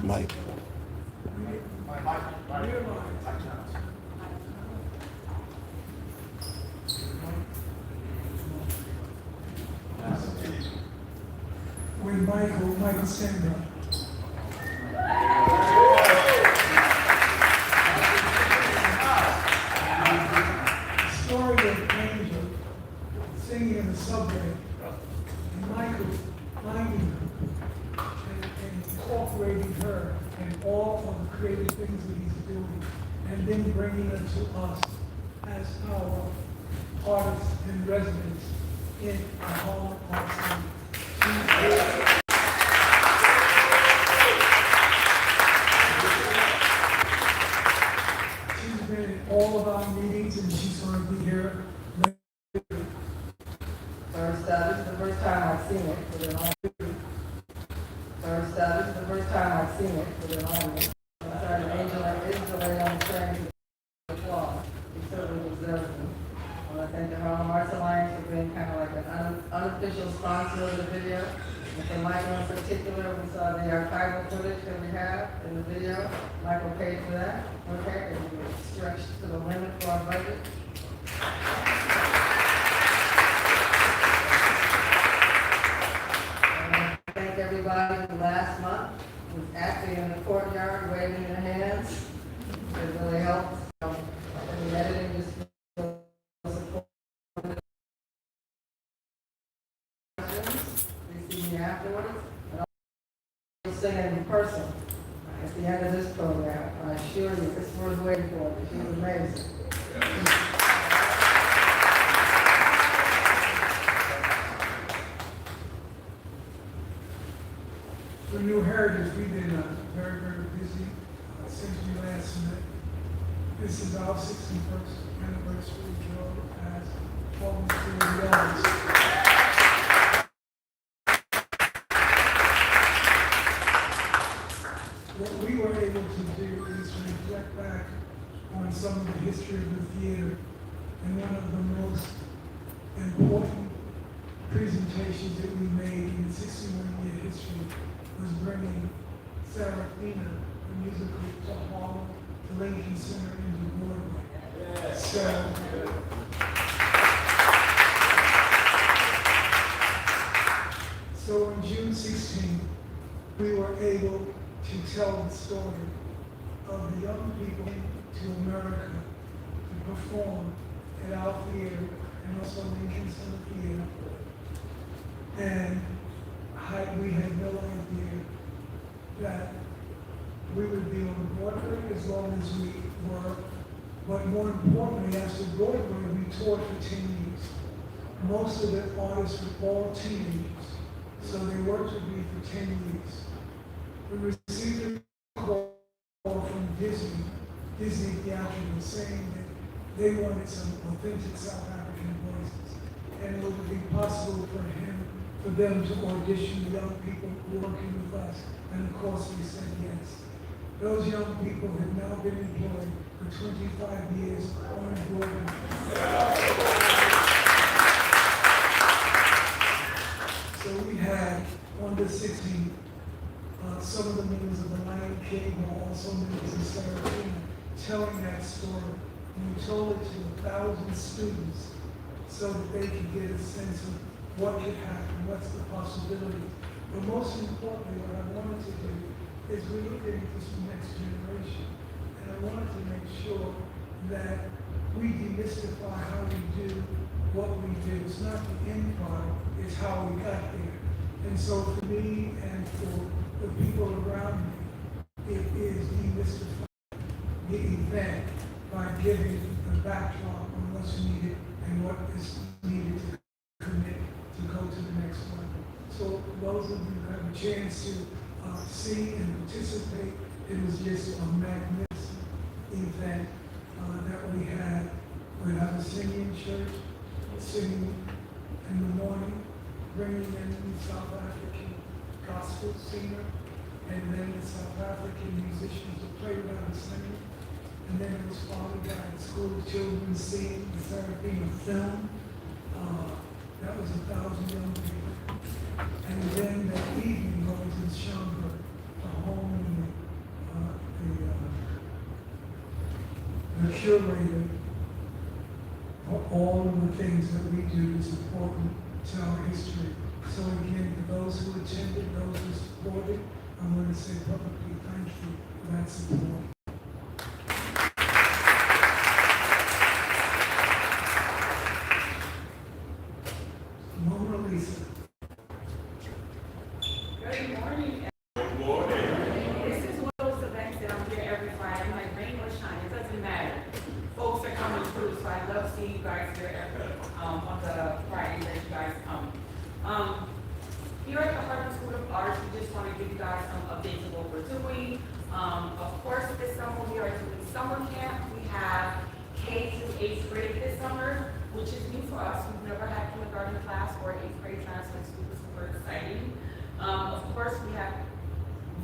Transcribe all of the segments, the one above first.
Mike. With Michael Sandra. The story of Angel singing in the subway, and Michael finding her and incorporating her and all of the creative things that he's doing, and then bringing her to us as our artists in residence in our home art center. She's been in all of our meetings and she's going to be here. First, this is the first time I've seen it for the audience. First, this is the first time I've seen it for the audience. I started Angel and Israel on the train to applause. He certainly deserves them. I want to thank the Harlem Arts Alliance for being kind of like an unofficial sponsor of the video. And for Michael in particular, we saw the archival footage that we have in the video. Michael paid for that, okay, and we were stretched to the limit for our budget. Thank everybody who last month was actually in the courtyard waving their hands. It really helped. And the editing just they see me afterwards. And I'll sing it in person at the end of this program. I assure you, it's worth waiting for. She was amazing. For New Heritage, we've been very, very busy since we last met. This is our 61st anniversary, Joe, as volunteer yards. What we were able to do is reflect back on some of the history of the theater, and one of the most important presentations that we made in the 61-year history was bringing Serafina, the musical, to Harlem, to Lincoln Center, into Broadway. So on June 16th, we were able to tell the story of the young people to America to perform at our theater and also Lincoln Center Theater. And we had no idea that we would be on Broadway as long as we were, but more importantly, after Broadway, we toured for 10 years. Most of the artists were all teenagers, so they worked with me for 10 years. We received a call from Disney Theatrical, saying that they wanted some authentic South African voices, and it would be possible for them to audition the young people working with us, and of course we said yes. Those young people have now been employed for 25 years on Broadway. So we had, on the 16th, some of the members of the Lion King were also members of Serafina telling that story. And we told it to 1,000 students so that they could get a sense of what could happen, what's the possibility. But most importantly, what I wanted to do is we looked into this next generation. And I wanted to make sure that we demystify how we do what we do. It's not the end product, it's how we got there. And so for me and for the people around me, it is demystifying the event by giving the backdrop on what's needed and what is needed to commit to go to the next level. So those of you who have a chance to see and participate, it was just a magnificent event that we had. We had a singing church, singing in the morning, bringing in the South African gospel singer, and then the South African musicians to play around and sing. And then it was followed by a school of children seeing the Serafina film. That was 1,000 young people. And then that evening, going to Schaumburg, the home curator for all of the things that we do is important to our history. So again, for those who attended, those who supported, I'm going to say publicly thank you for that support. Mona Lisa. Good morning. Good morning. This is one of those events that I'm here every Friday. I'm like, rain or shine, it doesn't matter. Folks are coming through, so I love seeing you guys here on the Friday that you guys come. Here at the Harvard School of Arts, we just want to give you guys some updates of what we're doing. Of course, this summer we are doing summer camp. We have K through 8th grade this summer, which is new for us. We've never had kindergarten class or 8th grade class, so it's super exciting. Of course, we have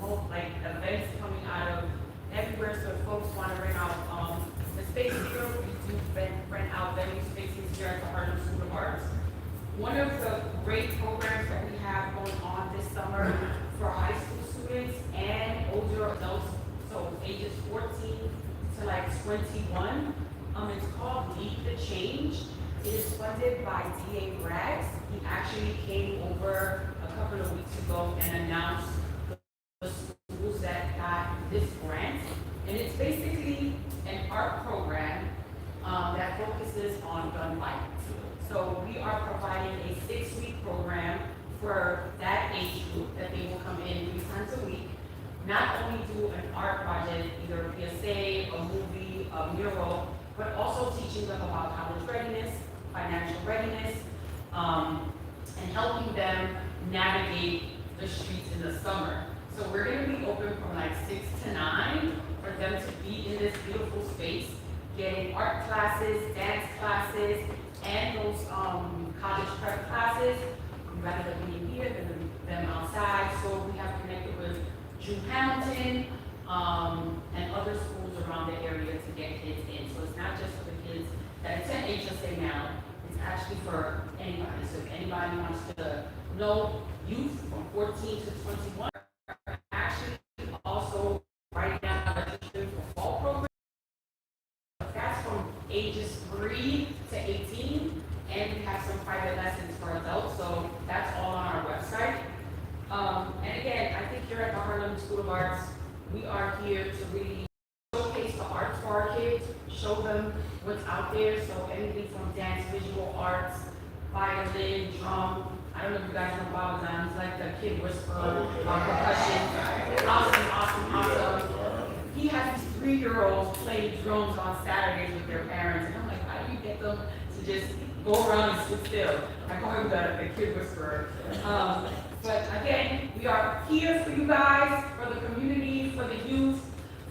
more like events coming out of everywhere, so if folks want to rent out the space here, we do rent out venue spaces here at the Harvard School of Arts. One of the great programs that we have going on this summer for high school students and older adults, so ages 14 to like 21, it's called Lead the Change. It is funded by FRAG. He actually came over a couple of weeks ago and announced the schools that got this grant. And it's basically an art program that focuses on gun violence. So we are providing a 6-week program for that age group that they will come in 3 times a week. Not only do an art project, either a PSA, a movie, a mural, but also teaching them about college readiness, financial readiness, and helping them navigate the streets in the summer. So we're going to be open from like 6 to 9 for them to be in this beautiful space, getting art classes, dance classes, and those college prep classes. We'd rather them being here than them outside. So we have connected with Drew Hamilton and other schools around the area to get kids in. So it's not just for the kids that attend HSA now, it's actually for anybody. So if anybody wants to know youth from 14 to 21, actually also right now registering for fall program. That's from ages 3 to 18, and we have some private lessons for adults, so that's all on our website. And again, I think here at the Harlem School of Arts, we are here to really showcase the arts for our kids, show them what's out there. So anything from dance, visual arts, violin, drum. I don't know if you guys know Bob Zahn, he's like the kid whisperer, percussion. Awesome. He has these 3-year-olds playing drums on Saturdays with their parents, and I'm like, how do you get them to just go around and sit still? I call him the kid whisperer. But again, we are here for you guys, for the community, for the youth,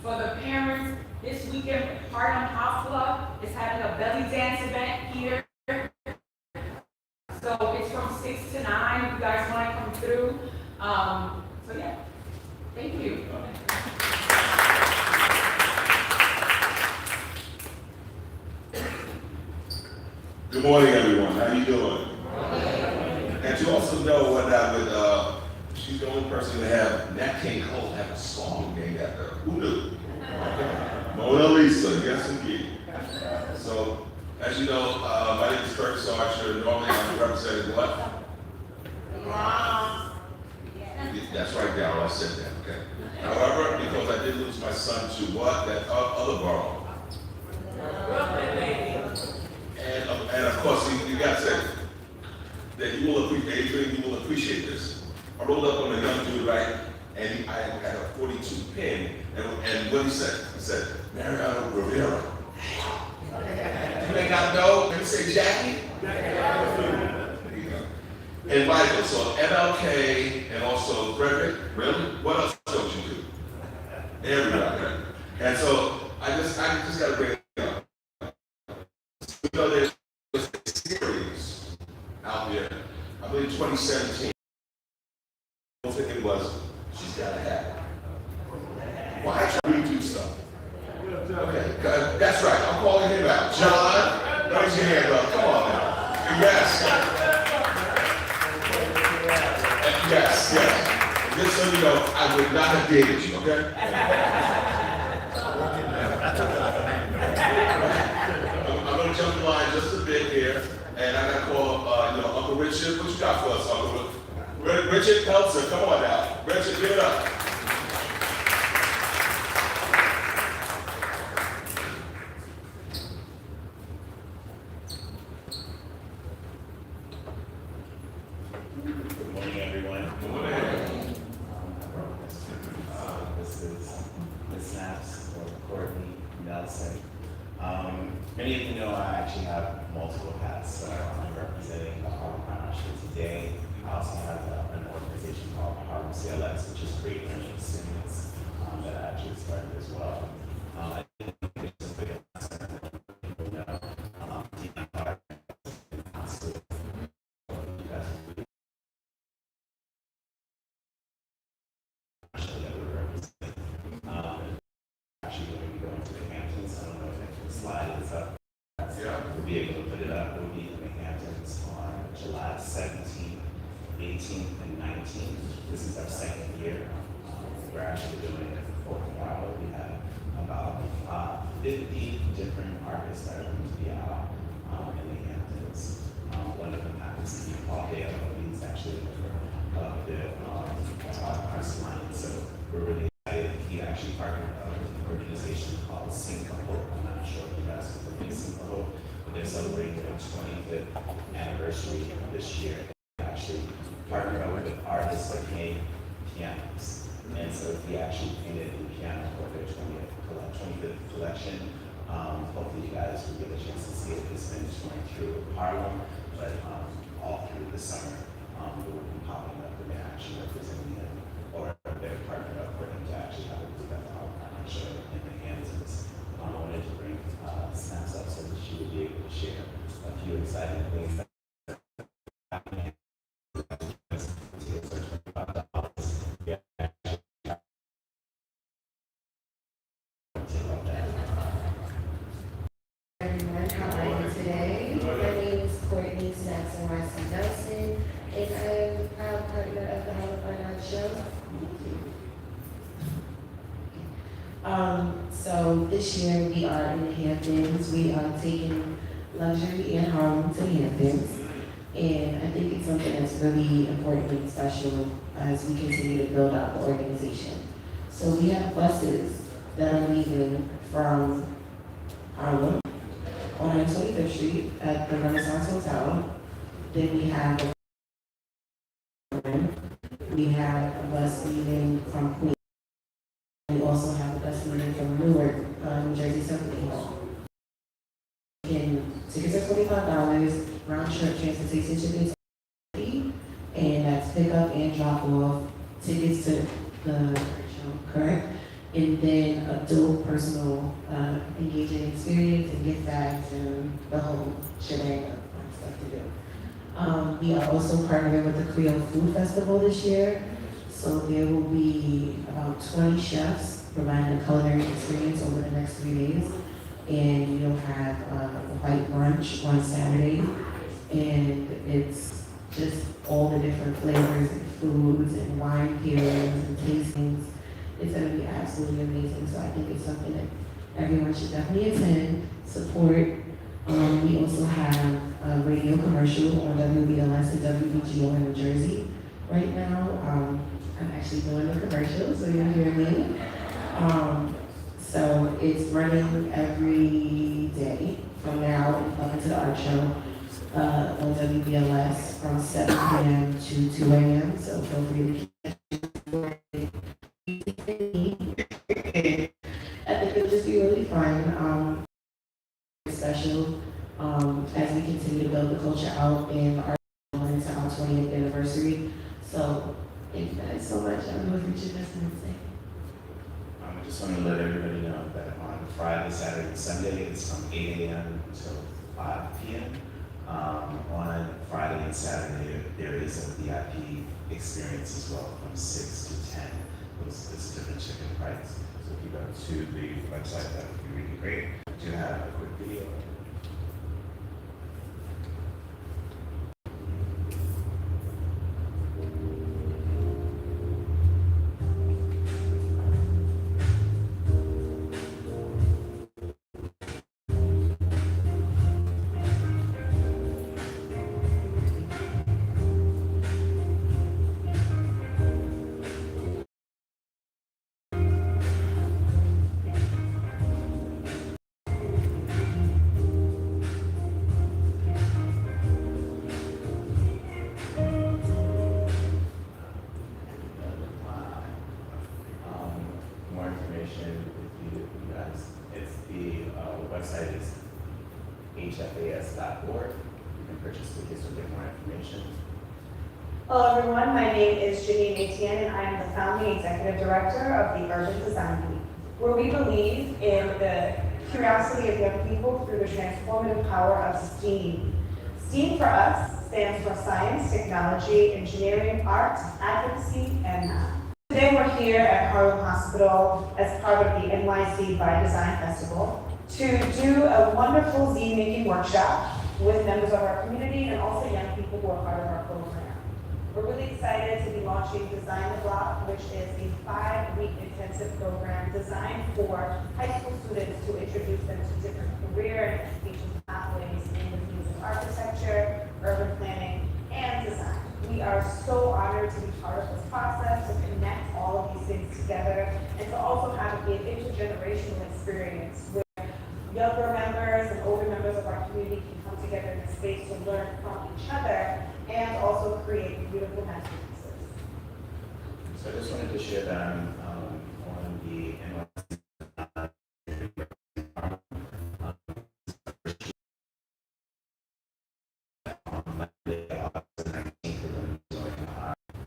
for the parents. This weekend, Harlem Hafla is having a belly dance event here. So it's from 6 to 9. If you guys want to come through. So yeah, thank you. Good morning, everyone. How you doing? And to also know what I would, she's the only person to have Nat King Cole have a song named after her. Who knew? Mona Lisa, yes indeed. So, as you know, my name is Curtis Archer. Normally I'm representing what? That's right, Darryl, I said that, okay. However, because I did lose my son to what? That other borough. And of course, you got to say that you will appreciate, Adrian, you will appreciate this. I rolled up on a young dude, right? And I had a 42 pin, and what he said, Mariano Rivera. You may not know, let me say Jackie. And Michael, so MLK and also Frederick, really? What else don't you do? Everybody. And so I just got to bring it up. You know, there's a series out there, I believe 2017. I think it was, she's got to have it. Why try to do stuff? Okay, that's right, I'm calling him out. John, raise your hand up, come on now. Yes. Yes. Just so you know, I would not have dated you, okay? Richard Peltzer, come on now. Richard, give it up. Good morning, everyone. Good morning. This is Ms. Snaps or Courtney Nelson. Many of you know I actually have multiple hats, so I'm representing the Harlem Partnership today. I also have an organization called Harlem CLS, which is great learning students that I actually started as well. I think it's a big you know, actually going to be going to the Hamptons. I don't know if the slide is up. Yeah. We'll be able to put it up. We'll be in the Hamptons on July 17th, 18th, and 19th. This is our second year. We're actually doing it for a while. We have about 50 different artists that are going to be out in the Hamptons. One of them happens to be Paul Dale. He's actually our client. So we're really excited. He actually partnered with an organization called Singapore. I'm not sure if you guys are familiar with Singapore, but they're celebrating their 25th anniversary this year. They actually partnered up with artists that made pianos. And so we actually painted the piano for their 25th collection. Hopefully you guys will get a chance to see it. It's been touring through Harlem, but all through the summer, we will be popping up and they're actually representing them, or they're partnered up for them to actually have a group at the Harlem show in the Hamptons. I wanted to bring Snaps up so that she would be able to share a few exciting things that are happening. Everyone, how are you today? My name is Courtney Nelson, and I am a proud partner of the Frontliners show. So this year we are in the Hamptons. We are taking luxury and Harlem to the Hamptons, and I think it's something that's really important and special as we continue to build out the organization. So we have buses that are leaving from Harlem on 25th Street at the Renaissance Hotel. Then we have a bus leaving from Queens. We also have a bus leaving from Newark, New Jersey Symphony Hall. And tickets are $25, round trip transportation tickets are $50, and that's pick up and drop off tickets to the show, correct? And then adult personal engaging experience and gift bags and the whole shebang of stuff to do. We are also partnering with the Creole Food Festival this year. So there will be about 20 chefs providing a culinary experience over the next 3 days. And you'll have a white brunch on Saturday. And it's just all the different flavors and foods and wine pairings and tastings. It's going to be absolutely amazing. So I think it's something that everyone should definitely attend, support. We also have a radio commercial on WBLS and WBGO in New Jersey right now. I'm actually doing the commercial, so you'll hear me. So it's running every day from now up until the art show on WBLS from 7 p.m. to 2 a.m. So feel free to I think it'll just be really fun, special, as we continue to build the culture out in our into our 20th anniversary. So thank you guys so much. I don't know if Richard has something to say. I just want to let everybody know that on Friday, Saturday, and Sunday, it's from 8 a.m. until 5 p.m. On Friday and Saturday, there is a VIP experience as well from 6 to 10. It's a different chicken price. So if you go to the website, that would be really great. Do have a quick video. information with you guys. It's the website is hfas.org. You can purchase tickets or get more information. Hello everyone, my name is Janine Etienne and I am the founding executive director of the Urban Design Week, where we believe in the curiosity of young people through the transformative power of STEAM. STEAM for us stands for science, technology, engineering, art, advocacy, and math. Today we're here at Harlem Hospital as part of the NYC by Design Festival to do a wonderful zine making workshop with members of our community and also young people who are part of our program. We're really excited to be launching Design the Block, which is a 5-week intensive program designed for high school students to introduce them to different career and education pathways in the fields of architecture, urban planning, and design. We are so honored to be part of this process, to connect all of these things together, and to also have it be an intergenerational experience where younger members and older members of our community can come together in a space to learn from each other and also create beautiful masterpieces. So I just wanted to share that I'm on the NYC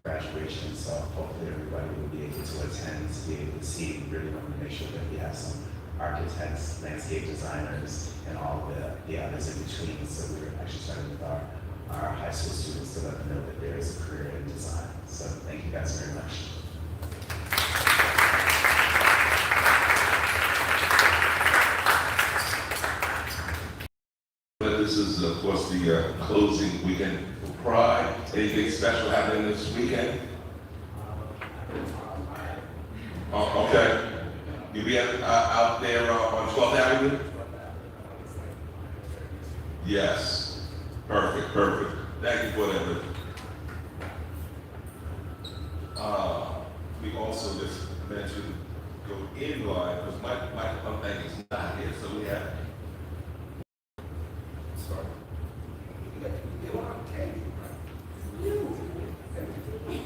graduation, so hopefully everybody will be able to attend, to be able to see. We really want to make sure that we have some architects, landscape designers, and all the others in between. So we're actually starting with our high school students to let them know that there is a career in design. So thank you guys very much. This is, of course, the closing weekend for Pride. Anything special happening this weekend? Oh, okay. You'll be out there on 12th Avenue? Yes. Perfect, perfect. Thank you for that. We also just mentioned go in line because Mike Humphrey is not here, so we have. Sorry.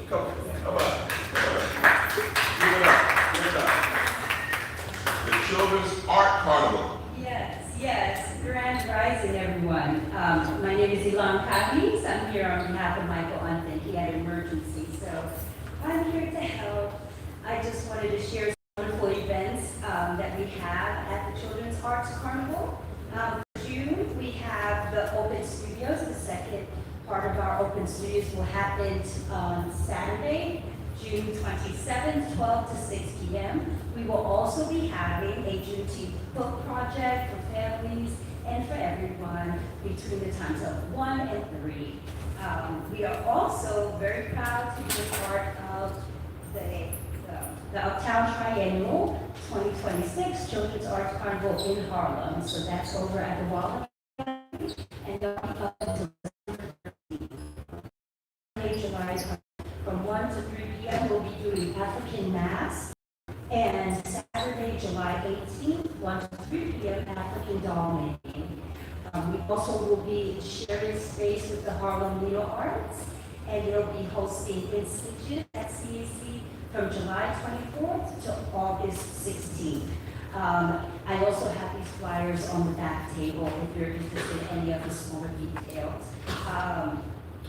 Come on. Give it up. The Children's Art Carnival. Yes. Grand rising, everyone. My name is Ilan Kavis. I'm here on behalf of Michael Unfin. He had an emergency, so I'm here to help. I just wanted to share some wonderful events that we have at the Children's Arts Carnival. For June, we have the Open Studios. The second part of our Open Studios will happen on Saturday, June 27th, 12 to 6 p.m. We will also be having a Juneteenth book project for families and for everyone between the times of 1 and 3. We are also very proud to be a part of the Uptown Triennial 2026 Children's Arts Carnival in Harlem. So that's over at the Wall and up until July from 1 to 3 p.m. We'll be doing African Mass. And Saturday, July 18th, 1 to 3 p.m. African doll making. We also will be sharing space with the Harlem Needle Arts, and they'll be hosting Institute at CAC from July 24th to August 16th. I also have these flyers on the back table if you're interested in any of the smaller details.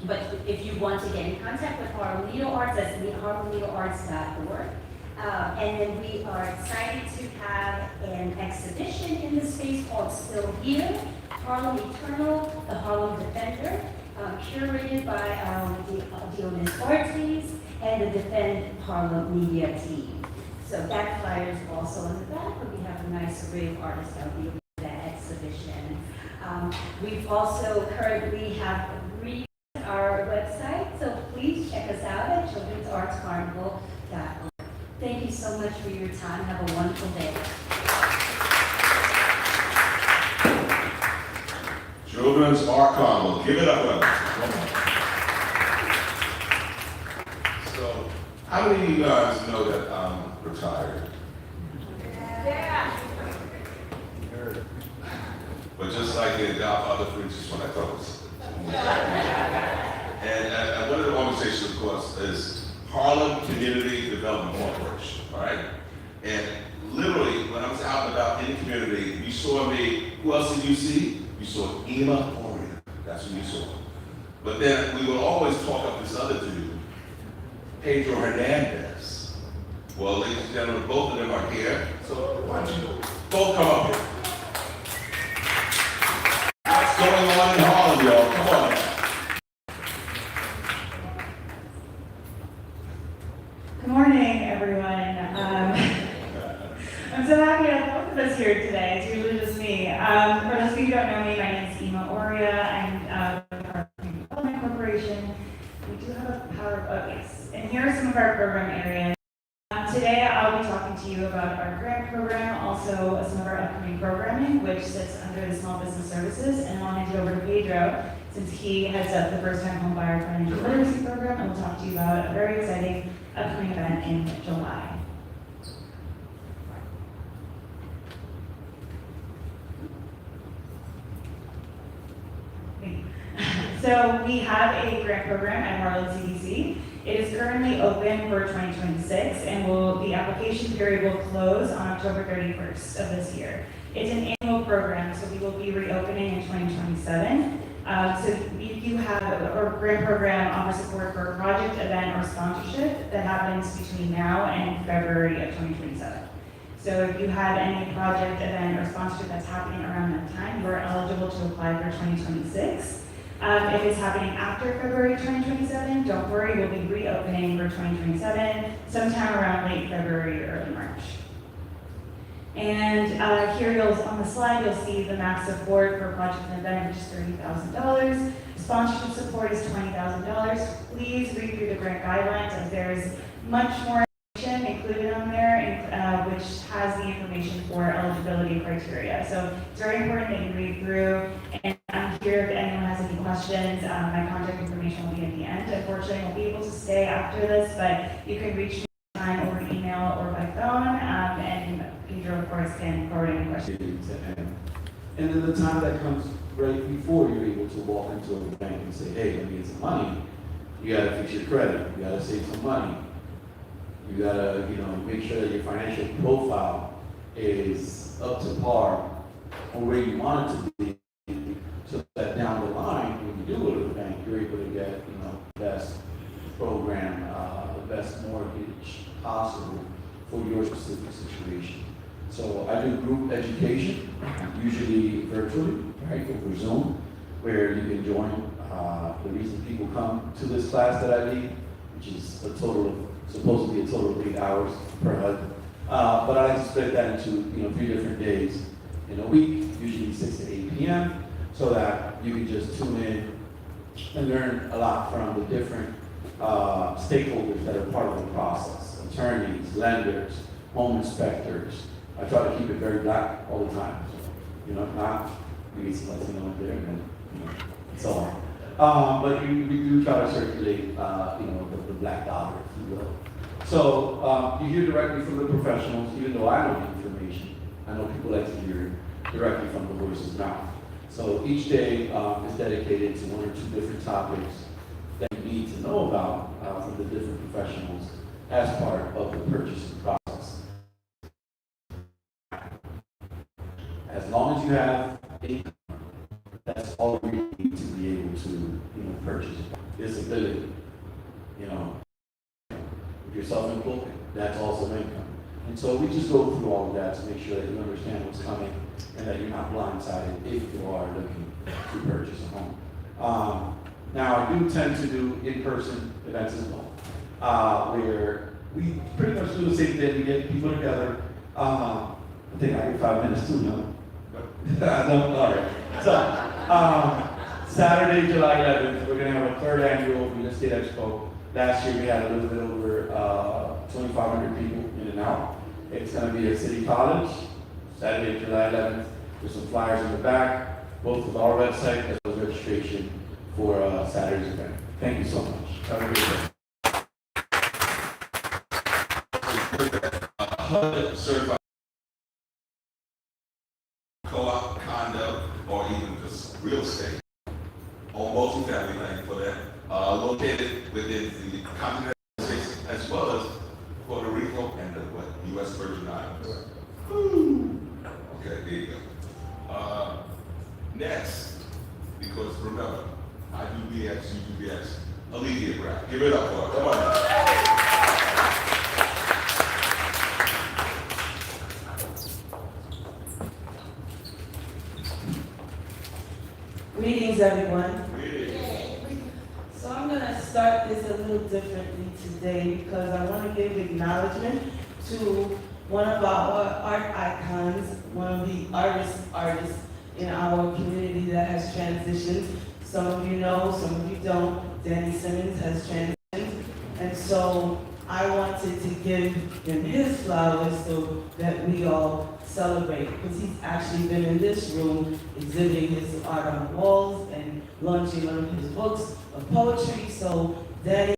But if you want to get in contact with Harlem Needle Arts, that's harlemneedlearts.org. And then we are excited to have an exhibition in the space called Still Here, Harlem Eternal, the Harlem Defender, curated by Dionis Ortiz and the Defend Harlem media team. So that flyer is also in the back, but we have a nice array of artists that will be in that exhibition. We've also currently have our website, so please check us out at childrensartscarnival.org. Thank you so much for your time. Have a wonderful day. Children's Art Carnival. Give it up, brother. So, how many of you guys know that I'm retired? Yeah. But just like in Godfather 3, just when I thought it was. And one of the organizations, of course, is Harlem Community Development Corporation, all right? And literally, saw me, who else did you see? You saw Ema Oria, that's who you saw. But then we will always talk up this other dude, Pedro Hernandez. Well, ladies and gentlemen, both of them are here, so why don't you both come up here. What's going on in Harlem, y'all? Come on. Good morning, everyone. I'm so happy to have both of us here today. It's usually just me. For those of you who don't know me, my name is Ema Oria. I'm part of the Development Corporation. We do have a power of yes. And here are some of our program areas. Today, I'll be talking to you about our grant program, also some of our upcoming programming, which sits under the Small Business Services. And I'll hand you over to Pedro, since he heads up the First-Time Homebuyer Financial Literacy Program, and we'll talk to you about a very exciting upcoming event in July. So we have a grant program at Harlan CDC. It is currently open for 2026, and the application period will close on October 31st of this year. It's an annual program, so we will be reopening in 2027. So if you have, our grant program offers support for a project, event, or sponsorship that happens between now and February of 2027. So if you have any project, event, or sponsorship that's happening around that time, you are eligible to apply for 2026. If it's happening after February 2027, don't worry, we'll be reopening for 2027, sometime around late February or early March. And here on the slide, you'll see the max support for project and event, which is $30,000. Sponsorship support is $20,000. Please read through the grant guidelines, as there's much more information included on there, which has the information for eligibility criteria. So it's very important that you read through, and I'm here if anyone has any questions. My contact information will be at the end. Unfortunately, I won't be able to stay after this, but you can reach me anytime over email or by phone, and Pedro, of course, can forward any questions. And then the time that comes right before you're able to walk into a bank and say, hey, let me get some money, you gotta fix your credit, you gotta save some money. You gotta, make sure that your financial profile is up to par or where you want it to be, so that down the line, when you do go to the bank, you're able to get, the best program, the best mortgage possible for your specific situation. So I do group education, usually virtually, right, over Zoom, where you can join. The reason people come to this class that I lead, which is supposed to be a total of 8 hours per HUD. But I like to split that into 3 different days in a week, usually 6 to 8 p.m., so that you can just tune in and learn a lot from the different stakeholders that are part of the process: attorneys, lenders, home inspectors. I try to keep it very black all the time. So, if not, we get some Latino in there, and then, it's all. But we do try to circulate, the black dollar, if you will. So you hear directly from the professionals, even though I know the information. I know people like to hear directly from the horse's mouth. So each day is dedicated to 1 or 2 different topics that you need to know about from the different professionals as part of the purchasing process. As long as you have income, that's all you need to be able to, purchase. Disability, if you're self-employed, that's also income. And so we just go through all of that to make sure that you understand what's coming and that you're not blindsided if you are looking to purchase a home. Now, I do tend to do in-person events as well, where we pretty much do the same thing. We get people together. I think I get 5 minutes too, no? No? All right. So, Saturday, July 11th, we're going to have a 3rd annual Real Estate Expo. Last year, we had a little bit over 2,500 people in and out. It's going to be at City College, Saturday, July 11th. There's some flyers in the back, both with our website as well as registration for Saturday's event. Thank you so much. Have a great day. HUD certified co-op, condo, or even just real estate on multifamily land for that, located within the continental states as well as Puerto Rico and the U.S. Virgin Islands. Okay, there you go. Give it up for her. Come on. Greetings, everyone. So I'm going to start this a little differently today because I want to give acknowledgement to one of our art icons, one of the artists in our community that has transitioned. Some of you know, some of you don't. Danny Simmons has transitioned. And so I wanted to give him his flowers so that we all celebrate, because he's actually been in this room exhibiting his art on the walls and launching one of his books of poetry. So Danny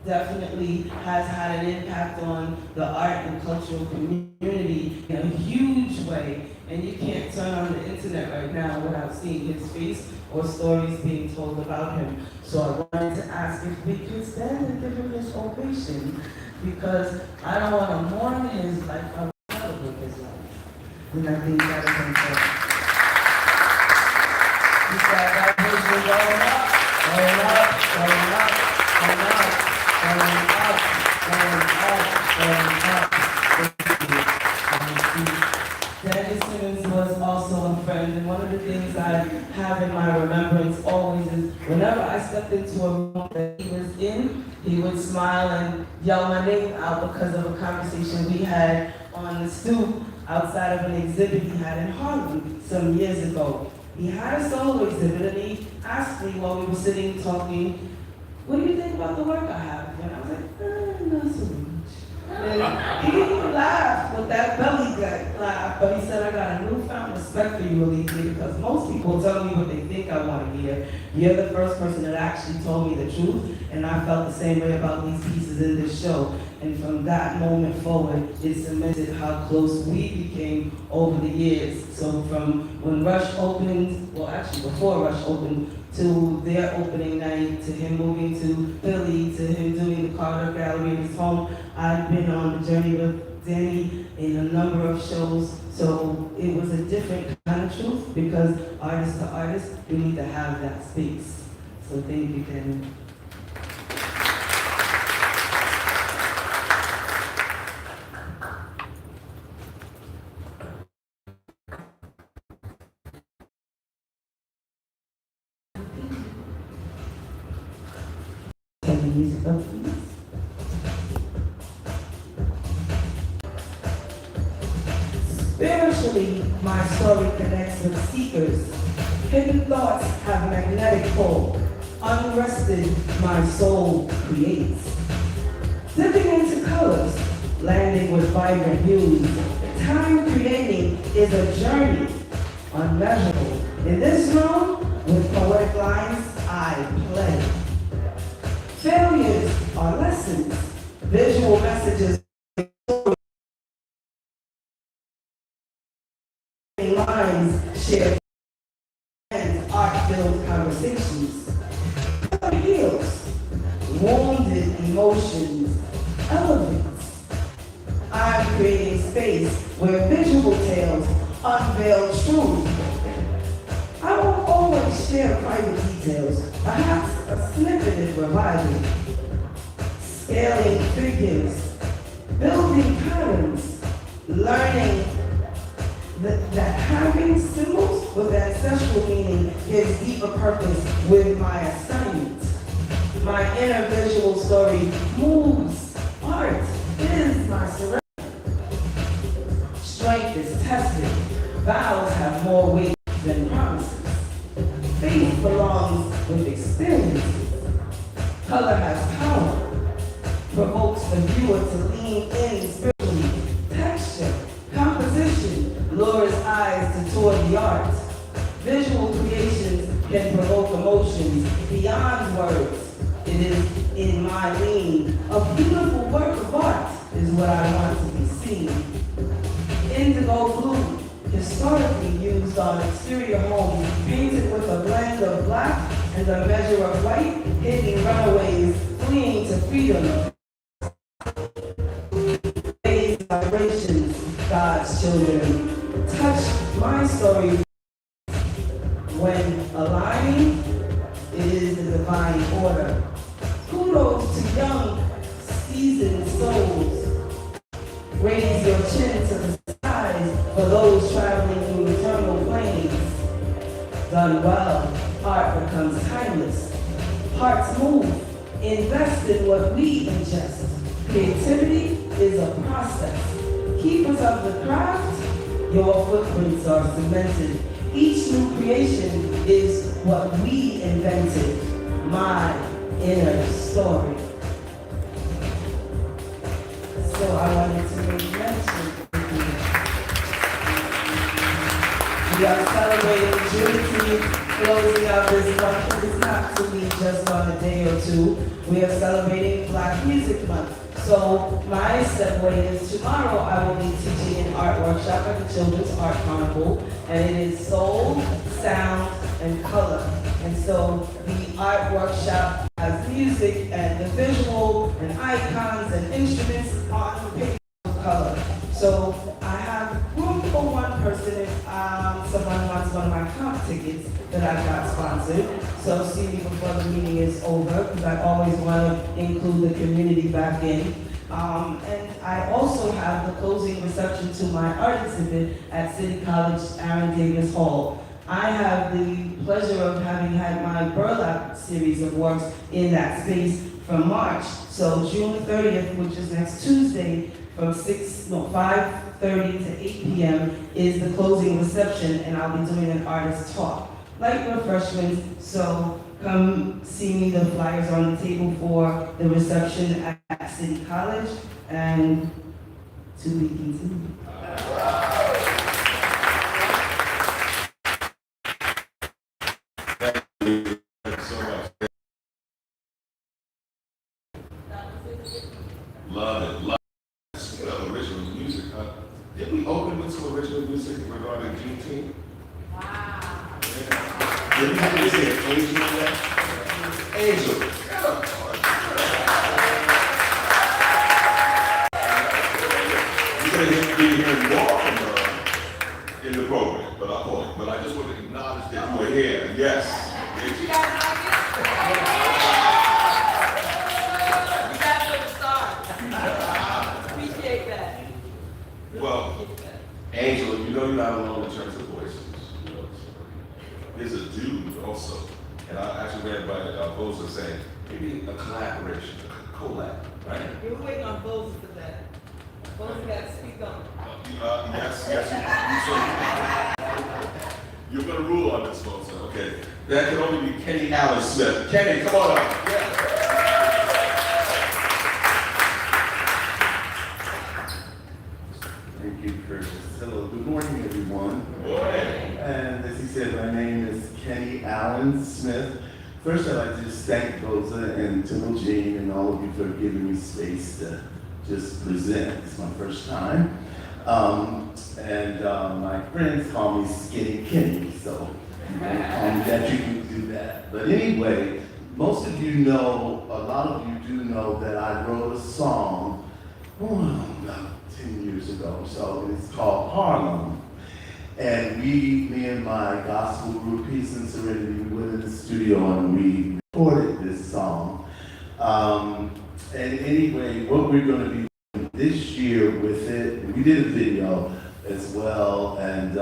definitely has had an impact on the art and cultural community in a huge way. And you can't turn on the internet right now without seeing his face or stories being told about him. So I wanted to ask if we could stand and give him this ovation, because I don't want to mourn his life, I want to celebrate his life. And I think that is important. He said that was going up, going up, going up, going up, going up, going up, going up. Danny Simmons was also a friend, and one of the things I have in my remembrance always is whenever I stepped into a room that he was in, he would smile and yell my name out because of a conversation we had on the stoop outside of an exhibit he had in Harlem some years ago. He had a solo exhibit, and he asked me while we were sitting talking, "What do you think about the work I have?" And I was like, not so much. And he laughed with that belly gut laugh, but he said, "I got a newfound respect for you, Olivia, because most people tell me what they think I want to hear. You're the first person that actually told me the truth, and I felt the same way about these pieces in this show." And from that moment forward, it cemented how close we became over the years. So from when Rush opened, well actually before Rush opened, to their opening night, to him moving to Philly, to him doing the Carter Gallery in his home, I've been on the journey with Danny in a number of shows. So it was a different kind of truth, because artist to artist, we need to have that space. So thank you, Danny. Can the music up, please? Spiritually, my story connects with seekers. Hidden thoughts have magnetic pull. Unrested, my soul creates. Dipping into colors, landing with vibrant hues. Time creating is a journey, unmeasurable. In this room, with poetic lines, I play. Failures are lessons, visual messages, lines, shared and art-filled conversations. Color heals, wounded emotions, elevates. I'm creating space where visual tales unveil truth. I won't always share private details, perhaps a snippet is reviving. Scaling figures, building patterns, learning that having symbols with ancestral meaning gives deeper purpose with my assignment. My inner visual story moves. Art is my surrender. Strength is tested. Vows have more weight than promises. Faith belongs with experiences. Color has power. Provokes the viewer to lean in spiritually. Texture, composition, lures eyes to toward the art. Visual creations can provoke emotions beyond words. It is in my lean. A beautiful work of art is what I want to be seen. Indigo blue, historically used on exterior homes, painted with a blend of black and a measure of white, hidden runaways fleeing to freedom. Raise vibrations, God's children, touch my story. When aligning, it is the divine order. Kudos Raise your chin to the skies for those traveling through eternal planes. Done well, art becomes timeless. Hearts move, invest in what we ingest. Creativity is a process. Keepers of the craft, your footprints are cemented. Each new creation is what we invented. My inner story. So I wanted to make mention. We are celebrating Juneteenth, closing out this month. It's not to be just on a day or two. We are celebrating Black Music Month. So my segue is tomorrow I will be teaching an art workshop at the Children's Art Carnival, and it is soul, sound, and color. And so the art workshop has music and the visual and icons and instruments on the paper of color. So I have room for one person if someone wants one of my comp tickets that I've got sponsored. So see me before the meeting is over, because I always want to include the community back in. And I also have the closing reception to my art exhibit at City College Aaron Davis Hall. I have the pleasure of having had my burlap series of works in that space from March. So June 30th, which is next Tuesday, from 5:30 to 8 p.m. is the closing reception, and I'll be doing an artist talk. Light refreshments, so come see me. The flyers are on the table for the reception at City College, and to be continued. Thank you so much. Love it, love it. Speaking of original music, did we open with some original music regarding Juneteenth? Wow. Yeah. Did we have to say Angel in that? Angel. You're going to be hearing more from in the program, but I just want to acknowledge that you were here. Yes. You guys like it? You guys are the stars. Appreciate that. Well, Angela, you know you're not alone in terms of voices. You know, there's a dude also, and I actually read by Boza saying maybe a collaboration, a collab, right? You're waiting on Boza for that. Boza got to speak on it. Yes. You're going to rule on this, folks. Okay. That can only be Kenny Allen Smith. Kenny, come on up. Yeah. Thank you, Chris. Hello, good morning, everyone. Good morning. And as he said, my name is Kenny Allen Smith. First, I'd like to just thank Boza and Timothy Jean and all of you for giving me space to just present. It's my first time. My friends call me Skinny Kenny, so you can call me that, you can do that. But anyway, most of you know, a lot of you do know that I wrote a song about 10 years ago, so it's called Harlem. And me and my gospel group, Peace and Serenity, we went in the studio and we recorded this song. And anyway, what we're going to be doing this year with it, we did a video as well, and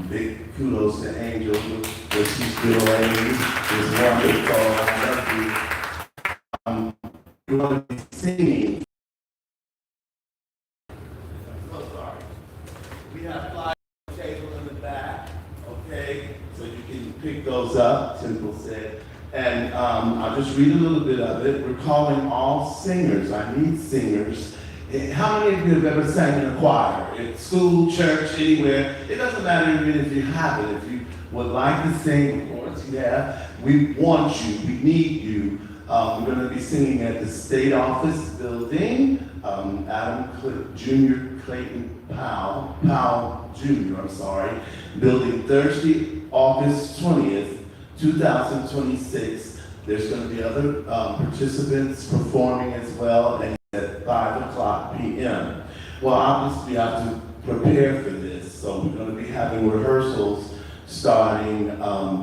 big kudos to Angel, what she's doing. It's wonderful. I love you. We're going to be singing. Oh, sorry. We have flyers on the table in the back, okay? So you can pick those up, Temple said. And I'll just read a little bit of it. We're calling all singers. I need singers. How many of you have ever sang in a choir? At school, church, anywhere? It doesn't matter even if you haven't. If you would like to sing, of course, yeah. We want you. We need you. We're going to be singing at the State Office building. Adam Jr. Clayton Powell Jr., I'm sorry. Building Thursday, August 20th, 2026. There's going to be other participants performing as well, and at 5:00 p.m. Well, obviously we have to prepare for this, so we're going to be having rehearsals starting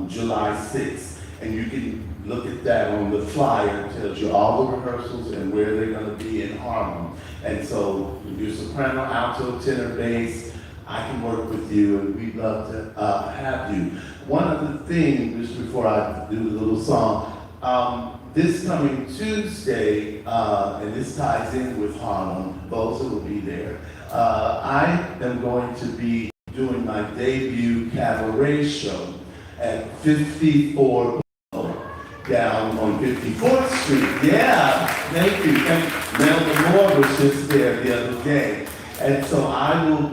July 6th, and you can look at that on the flyer. It tells you all the rehearsals and where they're going to be in Harlem. And so if you're soprano, alto, tenor, bass, I can work with you, and we'd love to have you. One other thing, just before I do the little song, this coming Tuesday, and this ties in with Harlem, Boza will be there. I am going to be doing my debut cabaret show at 54 down on 54th Street. Yeah, thank you. And Melvin Moore was just there the other day. And so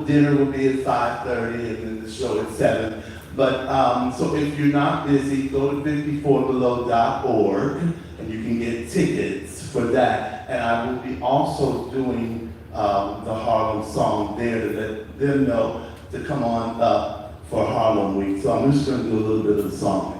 dinner will be at 5:30 and then the show at 7. But, so if you're not busy, go to 54below.org and you can get tickets for that. And I will be also doing the Harlem song there to let them know to come on up for Harlem Week. So I'm just going to do a little bit of the song.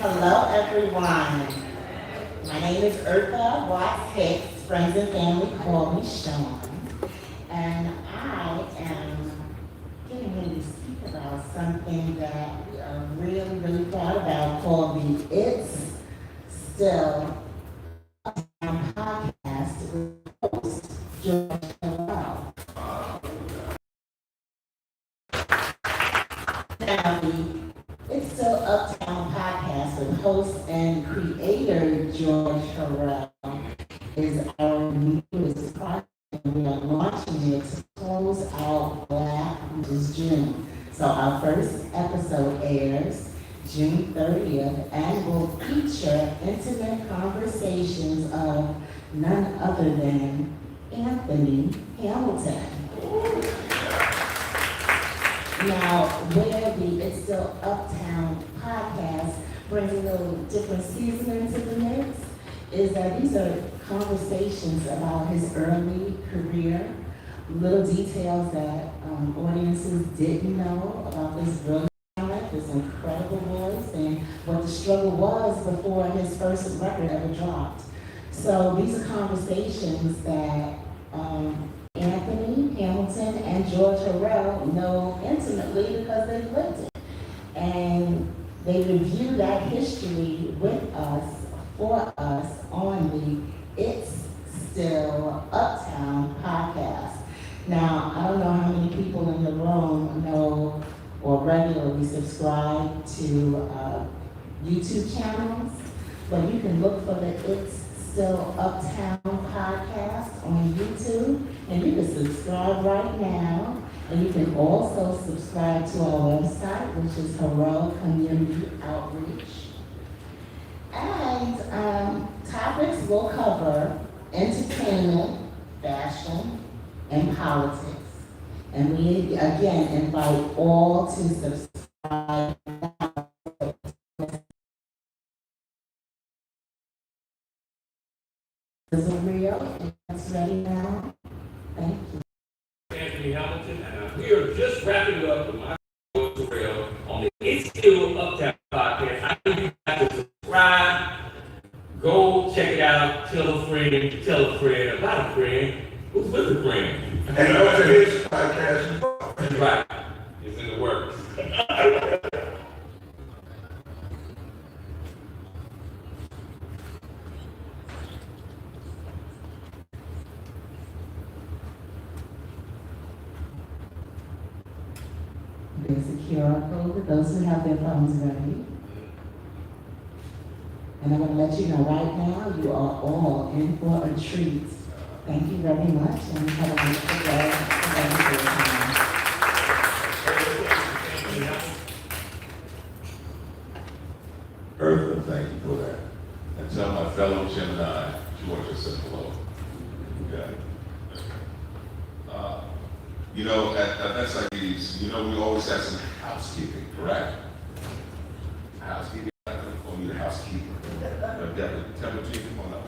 Hello, everyone. My name is Eartha Watts Hicks. Friends and family call me Sean. And I am getting ready to speak about something that we are really, really proud about called the It's Still a podcast with host Joel. the host and creator, George Harrell, is our newest project. We are launching it to close out Black, which is June. So our first episode airs June 30th and will feature intimate conversations of none other than Anthony Hamilton. Now, where the It's Still Uptown podcast brings a little different seasoning to the mix is that these are conversations about his early career, little details that audiences didn't know about this brilliant talent, this incredible voice, and what the struggle was before his first record ever dropped. So these are conversations that Anthony Hamilton and George Harrell know intimately because they've lived it. And they review that history with us, for us, on the It's Still Uptown podcast. Now, I don't know how many people in the room know or regularly subscribe to YouTube channels, but you can look for the It's Still Uptown podcast on YouTube, and you can subscribe right now. And you can also subscribe to our website, which is Harrell Community Outreach. And topics will cover entertainment, fashion, and politics. And we, again, invite all to subscribe. This is real, and it's ready now. Thank you. Anthony Hamilton, and we are just wrapping up with my trail on the It's Still Uptown podcast. I need you guys to subscribe, go check it out, tell a friend, about a friend, who's with a friend. And also his podcast. Right, it's in the works. There's a QR code for those who have their phones ready. And I'm going to let you know right now, you are all in for a treat. Thank you very much, and have a wonderful day. Thank you for your time. Eartha, thank you for that. And tell my fellow Gemini, Georgia said hello. Okay. You know, at events like these, you know, we always have some housekeeping, correct? Housekeeping, I'm going to call you the housekeeper. Deborah G, come on up.